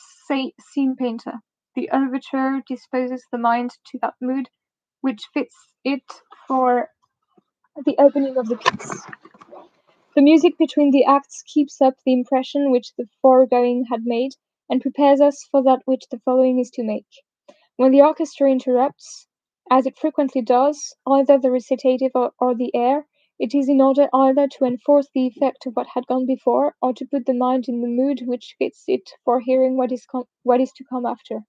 scene painter. The overture disposes the mind to that mood which fits it for the opening of the piece. The music between the acts keeps up the impression which the foregoing had made, and prepares us for that which the following is to make. When the orchestra interrupts, as it frequently does, either the recitative or the air, it is in order either to enforce the effect of what had gone before, or to put the mind in the mood which fits it for hearing what is to come after.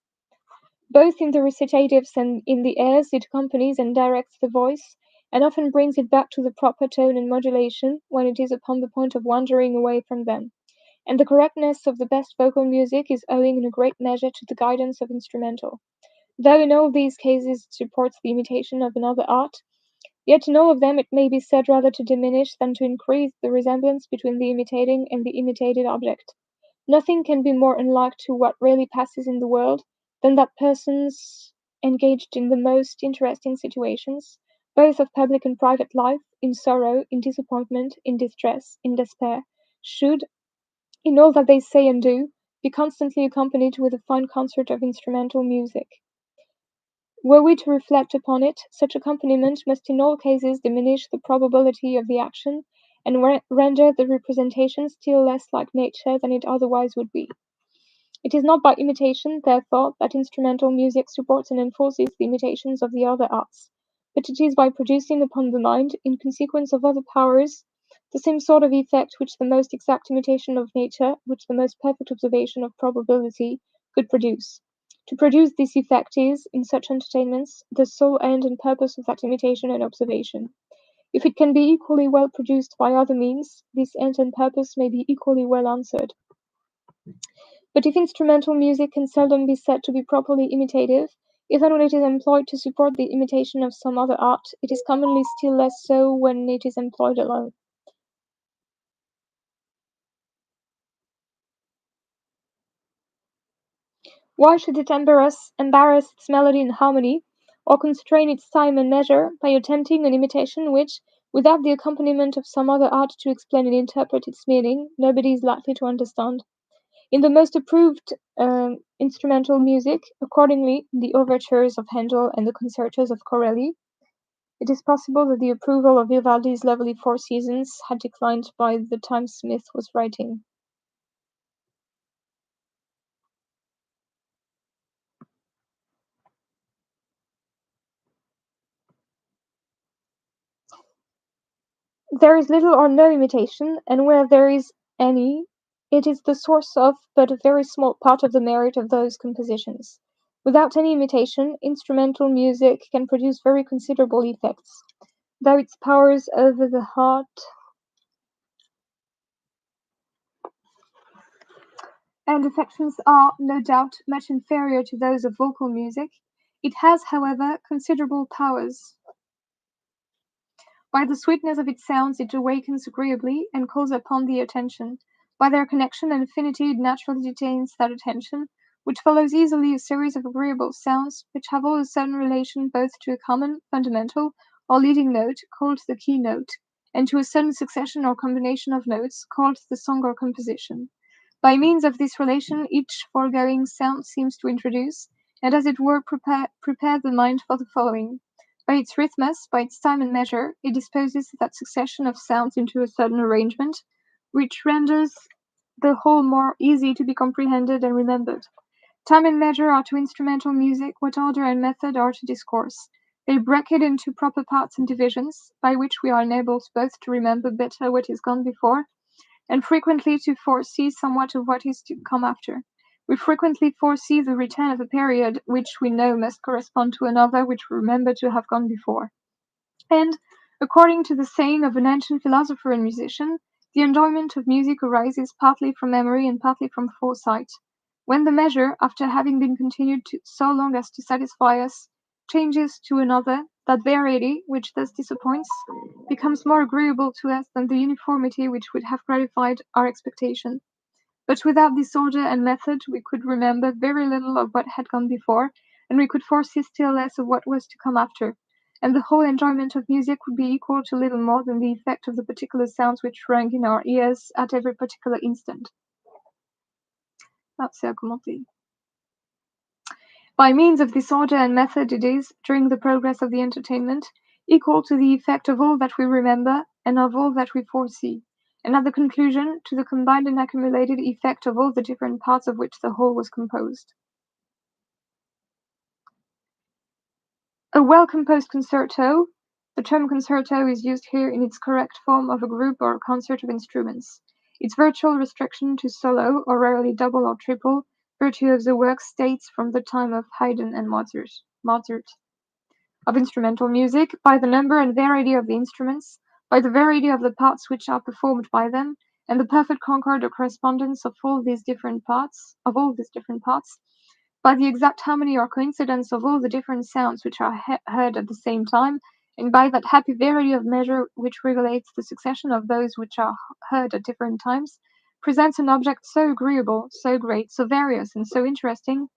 Both in the recitatives and in the airs it accompanies and directs the voice, and often brings it back to the proper tone and modulation when it is upon the point of wandering away from them. And the correctness of the best vocal music is owing in a great measure to the guidance of instrumental. Though in all these cases it supports the imitation of another art, yet in all of them it may be said rather to diminish than to increase the resemblance between the imitating and the imitated object. Nothing can be more unlike to what really passes in the world than that persons engaged in the most interesting situations, both of public and private life, in sorrow, in disappointment, in distress, in despair, should, in all that they say and do, be constantly accompanied with a fine concert of instrumental music. Were we to reflect upon it, such accompaniment must in all cases diminish the probability of the action, and render the representation still less like nature than it otherwise would be. It is not by imitation, therefore, that instrumental music supports and enforces the imitations of the other arts, but it is by producing upon the mind, in consequence of other powers, the same sort of effect which the most exact imitation of nature, which the most perfect observation of probability, could produce. To produce this effect is, in such entertainments, the sole end and purpose of that imitation and observation. If it can be equally well produced by other means, this end and purpose may be equally well answered. But if instrumental music can seldom be said to be properly imitative, even when it is employed to support the imitation of some other art, it is commonly still less so when it is employed alone. Why should it embarrass its melody and harmony, or constrain its time and measure by attempting an imitation which, without the accompaniment of some other art to explain and interpret its meaning, nobody is likely to understand? In the most approved instrumental music, accordingly, the overtures of Handel and the concertos of Corelli, it is possible that the approval of Vivaldi's lovely Four Seasons had declined by the time Smith was writing. There is little or no imitation, and where there is any, it is the source of but a very small part of the merit of those compositions. Without any imitation, instrumental music can produce very considerable effects, though its powers over the heart and affections are, no doubt, much inferior to those of vocal music. It has, however, considerable powers. By the sweetness of its sounds it awakens agreeably, and calls upon the attention. By their connection and affinity it naturally detains that attention, which follows easily a series of agreeable sounds, which have all a certain relation both to a common, fundamental, or leading note, called the key note, and to a certain succession or combination of notes, called the song or composition. By means of this relation each foregoing sound seems to introduce, and as it were prepare the mind for the following. By its rhythmus, by its time and measure, it disposes that succession of sounds into a certain arrangement, which renders the whole more easy to be comprehended and remembered. Time and measure are to instrumental music what order and method are to discourse. They break it into proper parts and divisions, by which we are enabled both to remember better what is gone before, and frequently to foresee somewhat of what is to come after. We frequently foresee the return of a period which we know must correspond to another which we remember to have gone before. And, according to the saying of an ancient philosopher and musician, the enjoyment of music arises partly from memory and partly from foresight. When the measure, after having been continued so long as to satisfy us, changes to another, that variety, which thus disappoints, becomes more agreeable to us than the uniformity which would have gratified our expectation. But without this order and method we could remember very little of what had gone before, and we could foresee still less of what was to come after, and the whole enjoyment of music would be equal to little more than the effect of the particular sounds which rang in our ears at every particular instant. C'est à commenter. By means of this order and method it is, during the progress of the entertainment, equal to the effect of all that we remember, and of all that we foresee, and at the conclusion, to the combined and accumulated effect of all the different parts of which the whole was composed. A well-composed concerto, the term concerto is used here in its correct form of a group or a concert of instruments. Its virtual restriction to solo, or rarely double or triple, virtue of the works dates from the time of Haydn and Mozart. Of instrumental music, by the number and variety of the instruments, by the variety of the parts which are performed by them, and the perfect concord or correspondence of all these different parts, by the exact harmony or coincidence of all the different sounds which are heard at the same time, and by that happy variety of measure which regulates the succession of those which are heard at different times, presents an object so agreeable, so great, so various, and so interesting,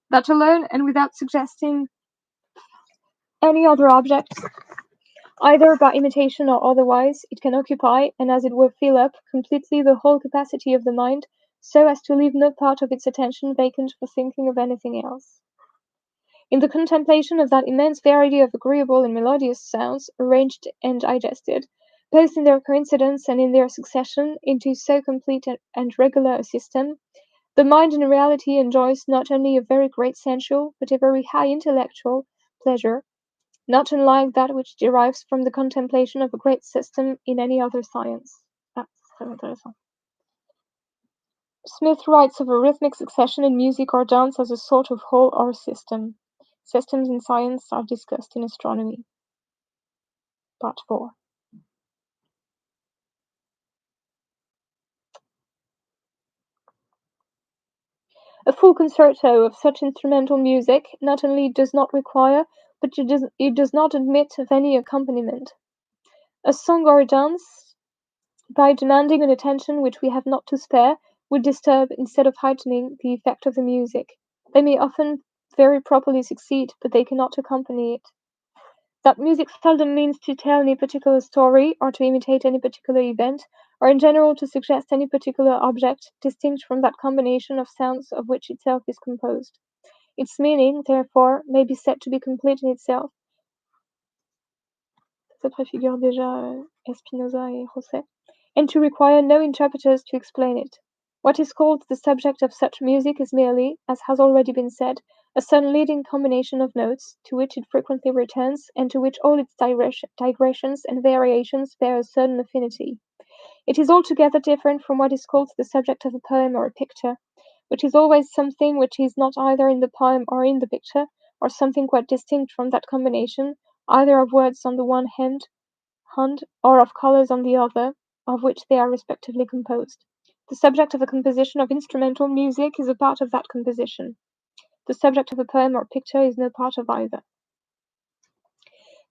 that alone and without suggesting any other object, either by imitation or otherwise, it can occupy, and as it were fill up, completely the whole capacity of the mind, so as to leave no part of its attention vacant for thinking of anything else. In the contemplation of that immense variety of agreeable and melodious sounds, arranged and digested, both in their coincidence and in their succession, into so complete and regular a system, the mind in reality enjoys not only a very great sensual, but a very high intellectual pleasure, not unlike that which derives from the contemplation of a great system in any other science. Ah, c'est très intéressant. Smith writes of a rhythmic succession in music or dance as a sort of whole or system. Systems in science are discussed in astronomy. Part 4. A full concerto of such instrumental music not only does not require, but it does not admit of any accompaniment. A song or a dance, by demanding an attention which we have not to spare, would disturb, instead of heightening, the effect of the music. They may often very properly succeed, but they cannot accompany it. That music seldom means to tell any particular story, or to imitate any particular event, or in general to suggest any particular object, distinct from that combination of sounds of which itself is composed. Its meaning, therefore, may be said to be complete in itself. Ça préfigure déjà Spinoza et Rosset, and to require no interpreters to explain it. What is called the subject of such music is merely, as has already been said, a certain leading combination of notes, to which it frequently returns, and to which all its digressions and variations bear a certain affinity. It is altogether different from what is called the subject of a poem or a picture, which is always something which is not either in the poem or in the picture, or something quite distinct from that combination, either of words on the one hand, or of colours on the other, of which they are respectively composed. The subject of a composition of instrumental music is a part of that composition. The subject of a poem or picture is no part of either.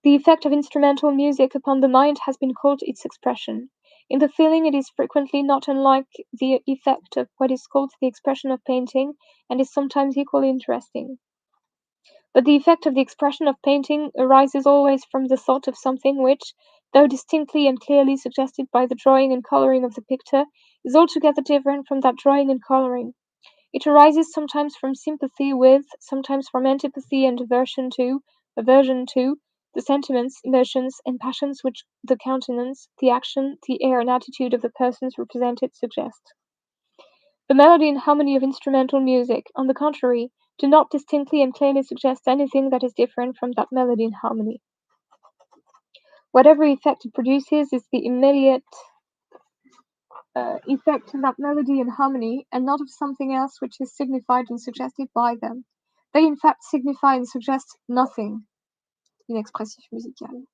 The effect of instrumental music upon the mind has been called its expression. In the feeling it is frequently not unlike the effect of what is called the expression of painting, and is sometimes equally interesting. But the effect of the expression of painting arises always from the thought of something which, though distinctly and clearly suggested by the drawing and colouring of the picture, is altogether different from that drawing and colouring. It arises sometimes from sympathy with, sometimes from antipathy and aversion to, the sentiments, emotions, and passions which the countenance, the action, the air and attitude of the persons represented suggest. The melody and harmony of instrumental music, on the contrary, do not distinctly and clearly suggest anything that is different from that melody and harmony. Whatever effect it produces is the immediate effect of that melody and harmony, and not of something else which is signified and suggested by them. They in fact signify and suggest nothing. Inexpressif musical.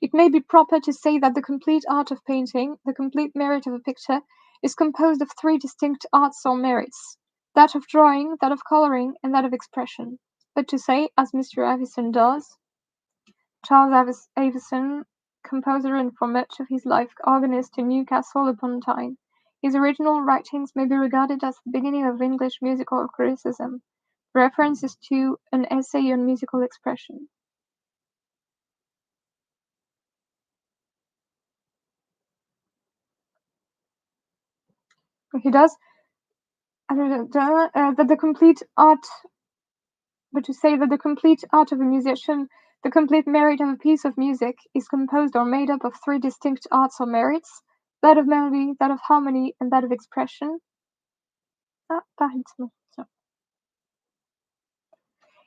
It may be proper to say that the complete art of painting, the complete merit of a picture, is composed of three distinct arts or merits: that of drawing, that of colouring, and that of expression. But to say, as Mr. Avison does, Charles Avison, composer and for much of his life organist in Newcastle upon Tyne, his original writings may be regarded as the beginning of English musical criticism. Reference is to an essay on musical expression. He does that the complete art, but to say that the complete art of a musician, the complete merit of a piece of music, is composed or made up of three distinct arts or merits: that of melody, that of harmony, and that of expression. Par rythme.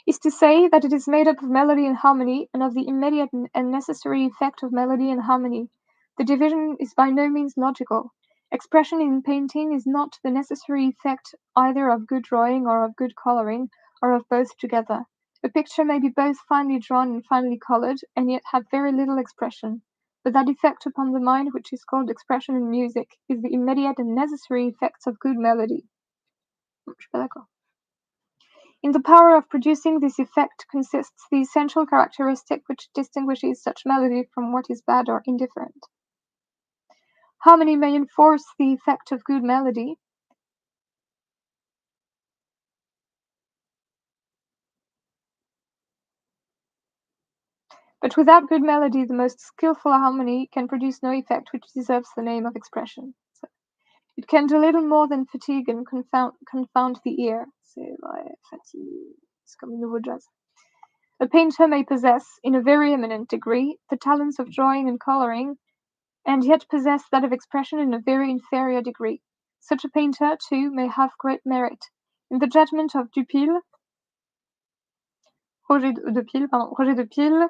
Is to say that it is made up of melody and harmony, and of the immediate and necessary effect of melody and harmony. The division is by no means logical. Expression in painting is not the necessary effect either of good drawing or of good colouring, or of both together. A picture may be both finely drawn and finely coloured, and yet have very little expression. But that effect upon the mind which is called expression in music is the immediate and necessary effect of good melody. Je suis pas d'accord. In the power of producing this effect consists the essential characteristic which distinguishes such melody from what is bad or indifferent. Harmony may enforce the effect of good melody, but without good melody the most skilful harmony can produce no effect which deserves the name of expression. So, it can do little more than fatigue and confound the ear. C'est comme le nouveau jazz. A painter may possess, in a very eminent degree, the talents of drawing and colouring, and yet possess that of expression in a very inferior degree. Such a painter, too, may have great merit. In the judgment of Roger de Pile,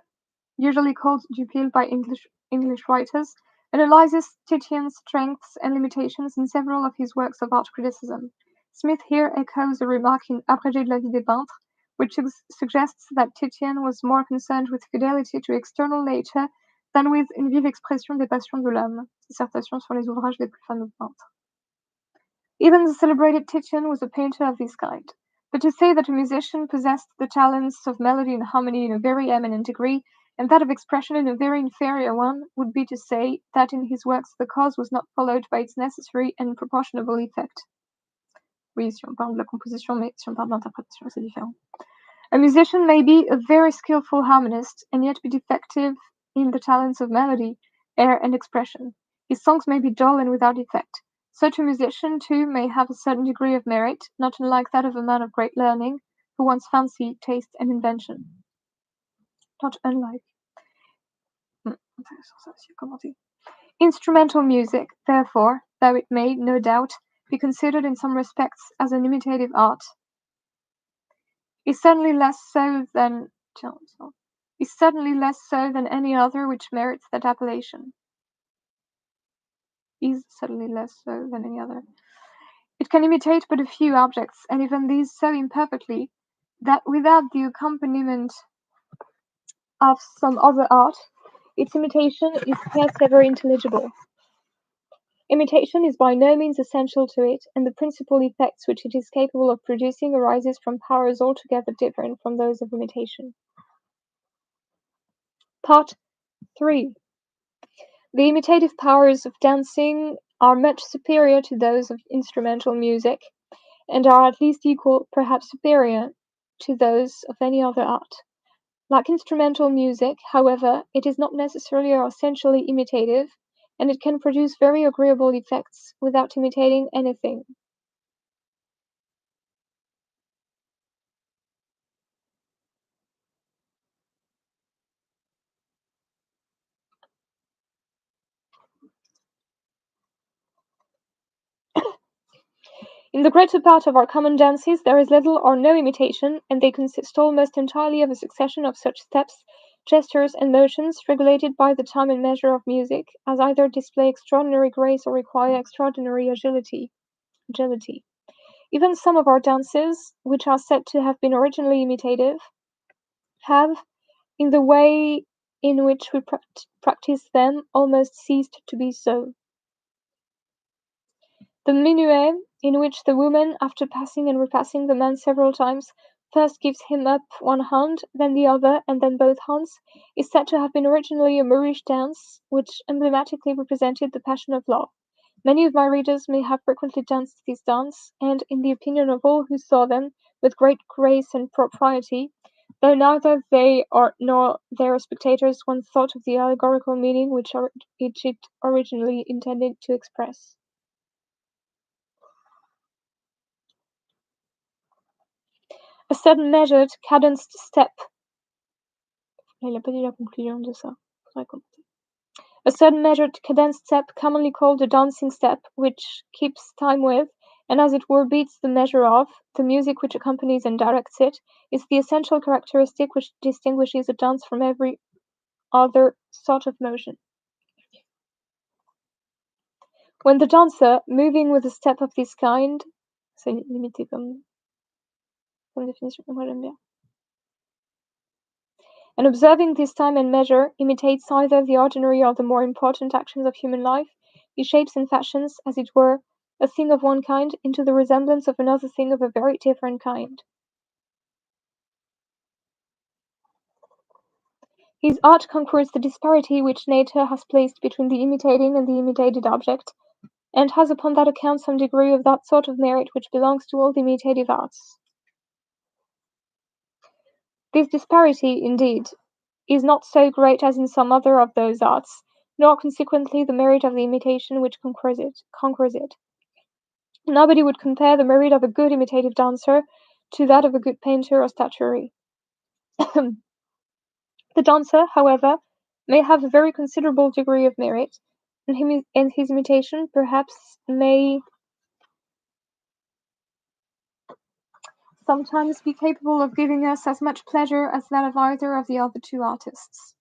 usually called Dupil by English writers, analyzes Titian's strengths and limitations in several of his works of art criticism. Smith here echoes a remark in Abrégé de la vie des peintres, which suggests that Titian was more concerned with fidelity to external nature than with une vive expression des passions de l'âme. Dissertation sur les ouvrages des plus fameux peintres. Even the celebrated Titian was a painter of this kind. But to say that a musician possessed the talents of melody and harmony in a very eminent degree, and that of expression in a very inferior one, would be to say that in his works the cause was not followed by its necessary and proportionable effect. Oui, si on parle de la composition, mais si on parle de l'interprétation, c'est différent. A musician may be a very skillful harmonist, and yet be defective in the talents of melody, air, and expression. His songs may be dull and without effect. Such a musician, too, may have a certain degree of merit, not unlike that of a man of great learning, who wants fancy, taste, and invention. Not unlike. Instrumental music, therefore, though it may, no doubt, be considered in some respects as an imitative art, is certainly less so than any other which merits that appellation. Is certainly less so than any other. It can imitate but a few objects, and even these so imperfectly, that without the accompaniment of some other art, its imitation is scarce ever intelligible. Imitation is by no means essential to it, and the principal effects which it is capable of producing arises from powers altogether different from those of imitation. Part 3. The imitative powers of dancing are much superior to those of instrumental music, and are at least equal, perhaps superior, to those of any other art. Like instrumental music, however, it is not necessarily or essentially imitative, and it can produce very agreeable effects without imitating anything. In the greater part of our common dances there is little or no imitation, and they consist almost entirely of a succession of such steps, gestures, and motions, regulated by the time and measure of music, as either display extraordinary grace or require extraordinary agility. Even some of our dances, which are said to have been originally imitative, have, in the way in which we practice them, almost ceased to be so. The minuet, in which the woman, after passing and repassing the man several times, first gives him up one hand, then the other, and then both hands, is said to have been originally a Moorish dance, which emblematically represented the passion of love. Many of my readers may have frequently danced this dance, and, in the opinion of all who saw them, with great grace and propriety, though neither they nor their spectators once thought of the allegorical meaning which it originally intended to express. A sudden measured, cadenced step. Il n'a pas dit la conclusion de ça. A sudden measured, cadenced step, commonly called a dancing step, which keeps time with, and as it were beats the measure of, the music which accompanies and directs it, is the essential characteristic which distinguishes a dance from every other sort of motion. When the dancer, moving with a step of this kind, c'est limité comme définition, moi j'aime bien. And observing this time and measure, imitates either the ordinary or the more important actions of human life, he shapes and fashions, as it were, a thing of one kind into the resemblance of another thing of a very different kind. His art conquers the disparity which nature has placed between the imitating and the imitated object, and has upon that account some degree of that sort of merit which belongs to all the imitative arts. This disparity, indeed, is not so great as in some other of those arts, nor consequently the merit of the imitation which conquers it. Nobody would compare the merit of a good imitative dancer to that of a good painter or statuary. The dancer, however, may have a very considerable degree of merit, and his imitation perhaps may sometimes be capable of giving us as much pleasure as that of either of the other two artists.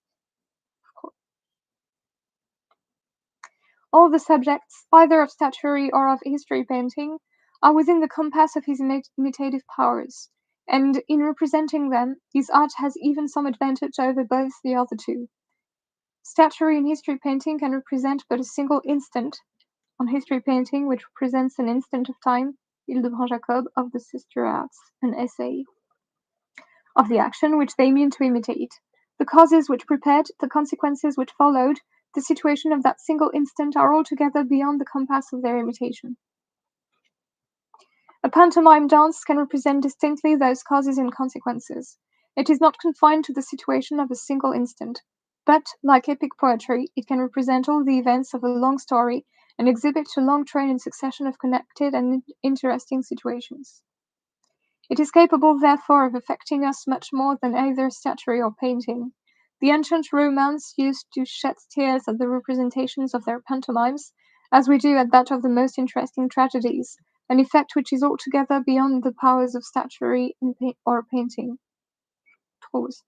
All the subjects, either of statuary or of history painting, are within the compass of his imitative powers, and in representing them, his art has even some advantage over both the other two. Statuary and history painting can represent but a single instant, on history painting, which represents an instant of time, Hildebrand Jacob, of the Sister Acts, an essay of the action which they mean to imitate, the causes which prepared, the consequences which followed, the situation of that single instant are altogether beyond the compass of their imitation. A pantomime dance can represent distinctly those causes and consequences. It is not confined to the situation of a single instant, but, like epic poetry, it can represent all the events of a long story and exhibit a long train and succession of connected and interesting situations. It is capable, therefore, of affecting us much more than either statuary or painting. The ancient Romans used to shed tears at the representations of their pantomimes, as we do at that of the most interesting tragedies, an effect which is altogether beyond the powers of statuary or painting. Prose.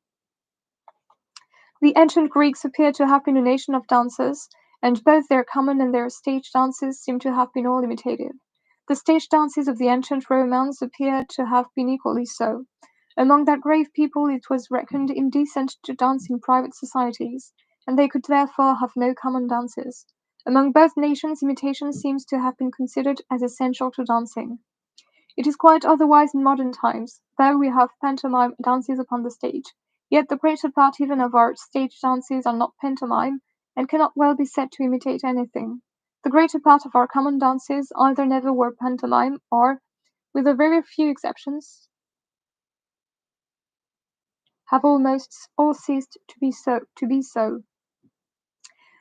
The ancient Greeks appear to have been a nation of dancers, and both their common and their stage dances seem to have been all imitative. The stage dances of the ancient Romans appear to have been equally so. Among that grave people it was reckoned indecent to dance in private societies, and they could therefore have no common dances. Among both nations imitation seems to have been considered as essential to dancing. It is quite otherwise in modern times, though we have pantomime dances upon the stage. Yet the greater part even of our stage dances are not pantomime, and cannot well be said to imitate anything. The greater part of our common dances either never were pantomime, or, with a very few exceptions, have almost all ceased to be so.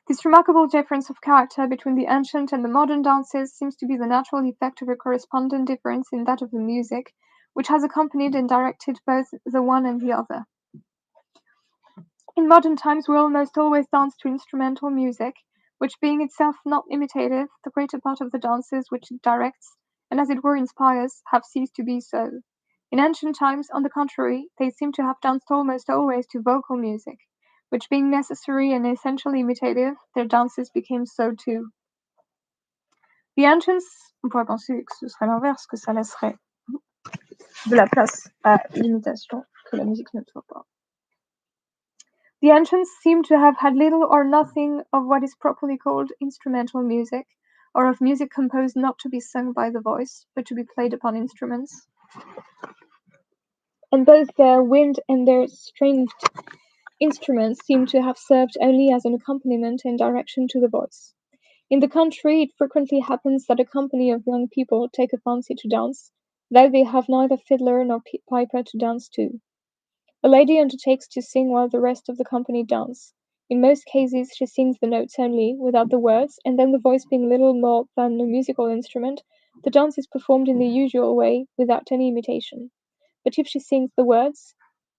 This remarkable difference of character between the ancient and the modern dances seems to be the natural effect of a correspondent difference in that of the music, which has accompanied and directed both the one and the other. In modern times we almost always dance to instrumental music, which being itself not imitative, the greater part of the dances which it directs, and as it were inspires, have ceased to be so. In ancient times, on the contrary, they seem to have danced almost always to vocal music, which being necessary and essentially imitative, their dances became so too. The ancients, on pourrait penser que ce serait l'inverse, que ça laisserait de la place à l'imitation, que la musique ne soit pas. The ancients seem to have had little or nothing of what is properly called instrumental music, or of music composed not to be sung by the voice, but to be played upon instruments. And both their wind and their stringed instruments seem to have served only as an accompaniment and direction to the voice. In the country, it frequently happens that a company of young people take a fancy to dance, though they have neither fiddler nor piper to dance to. A lady undertakes to sing while the rest of the company dance. In most cases she sings the notes only, without the words, and then the voice being little more than a musical instrument, the dance is performed in the usual way, without any imitation. But if she sings the words,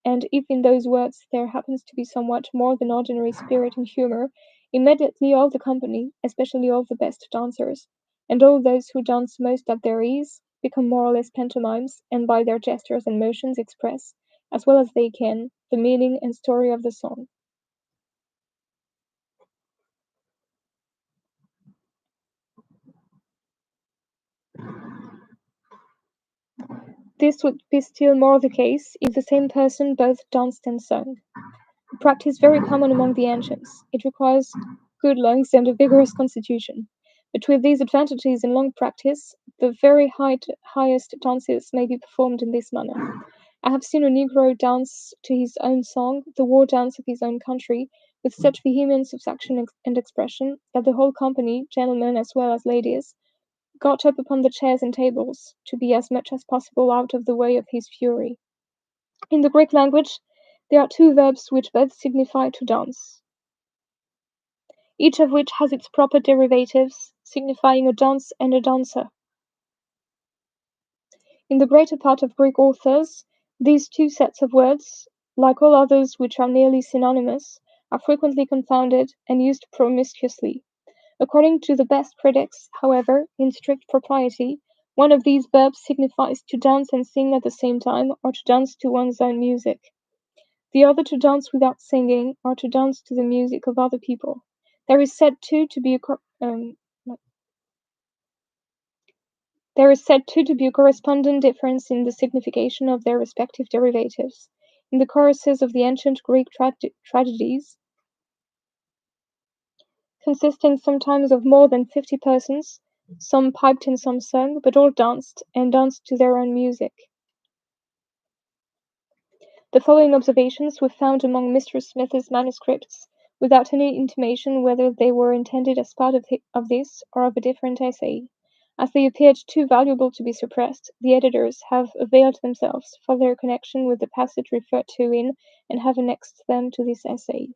and if in those words there happens to be somewhat more than ordinary spirit and humour, immediately all the company, especially all the best dancers, and all those who dance most at their ease, become more or less pantomimes, and by their gestures and motions express, as well as they can, the meaning and story of the song. This would be still more the case if the same person both danced and sung. A practice very common among the ancients. It requires good lungs and a vigorous constitution. But with these advantages in long practice, the very highest dances may be performed in this manner. I have seen a Negro dance to his own song, the war dance of his own country, with such vehemence of action and expression that the whole company, gentlemen as well as ladies, got up upon the chairs and tables, to be as much as possible out of the way of his fury. In the Greek language there are two verbs which both signify to dance, each of which has its proper derivatives, signifying a dance and a dancer. In the greater part of Greek authors, these two sets of words, like all others which are nearly synonymous, are frequently confounded and used promiscuously. According to the best critics, however, in strict propriety, one of these verbs signifies to dance and sing at the same time, or to dance to one's own music. The other to dance without singing, or to dance to the music of other people. There is said too to be a correspondent difference in the signification of their respective derivatives. In the choruses of the ancient Greek tragedies, consisting sometimes of more than 50 persons, some piped and some sung, but all danced, and danced to their own music. The following observations were found among Mr. Smith's manuscripts, without any intimation whether they were intended as part of this or of a different essay. As they appeared too valuable to be suppressed, the editors have availed themselves for their connection with the passage referred to in, and have annexed them to this essay.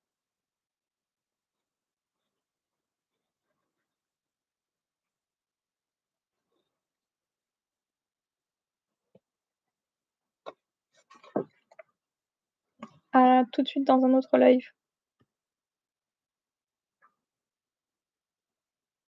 À tout de suite dans un autre live.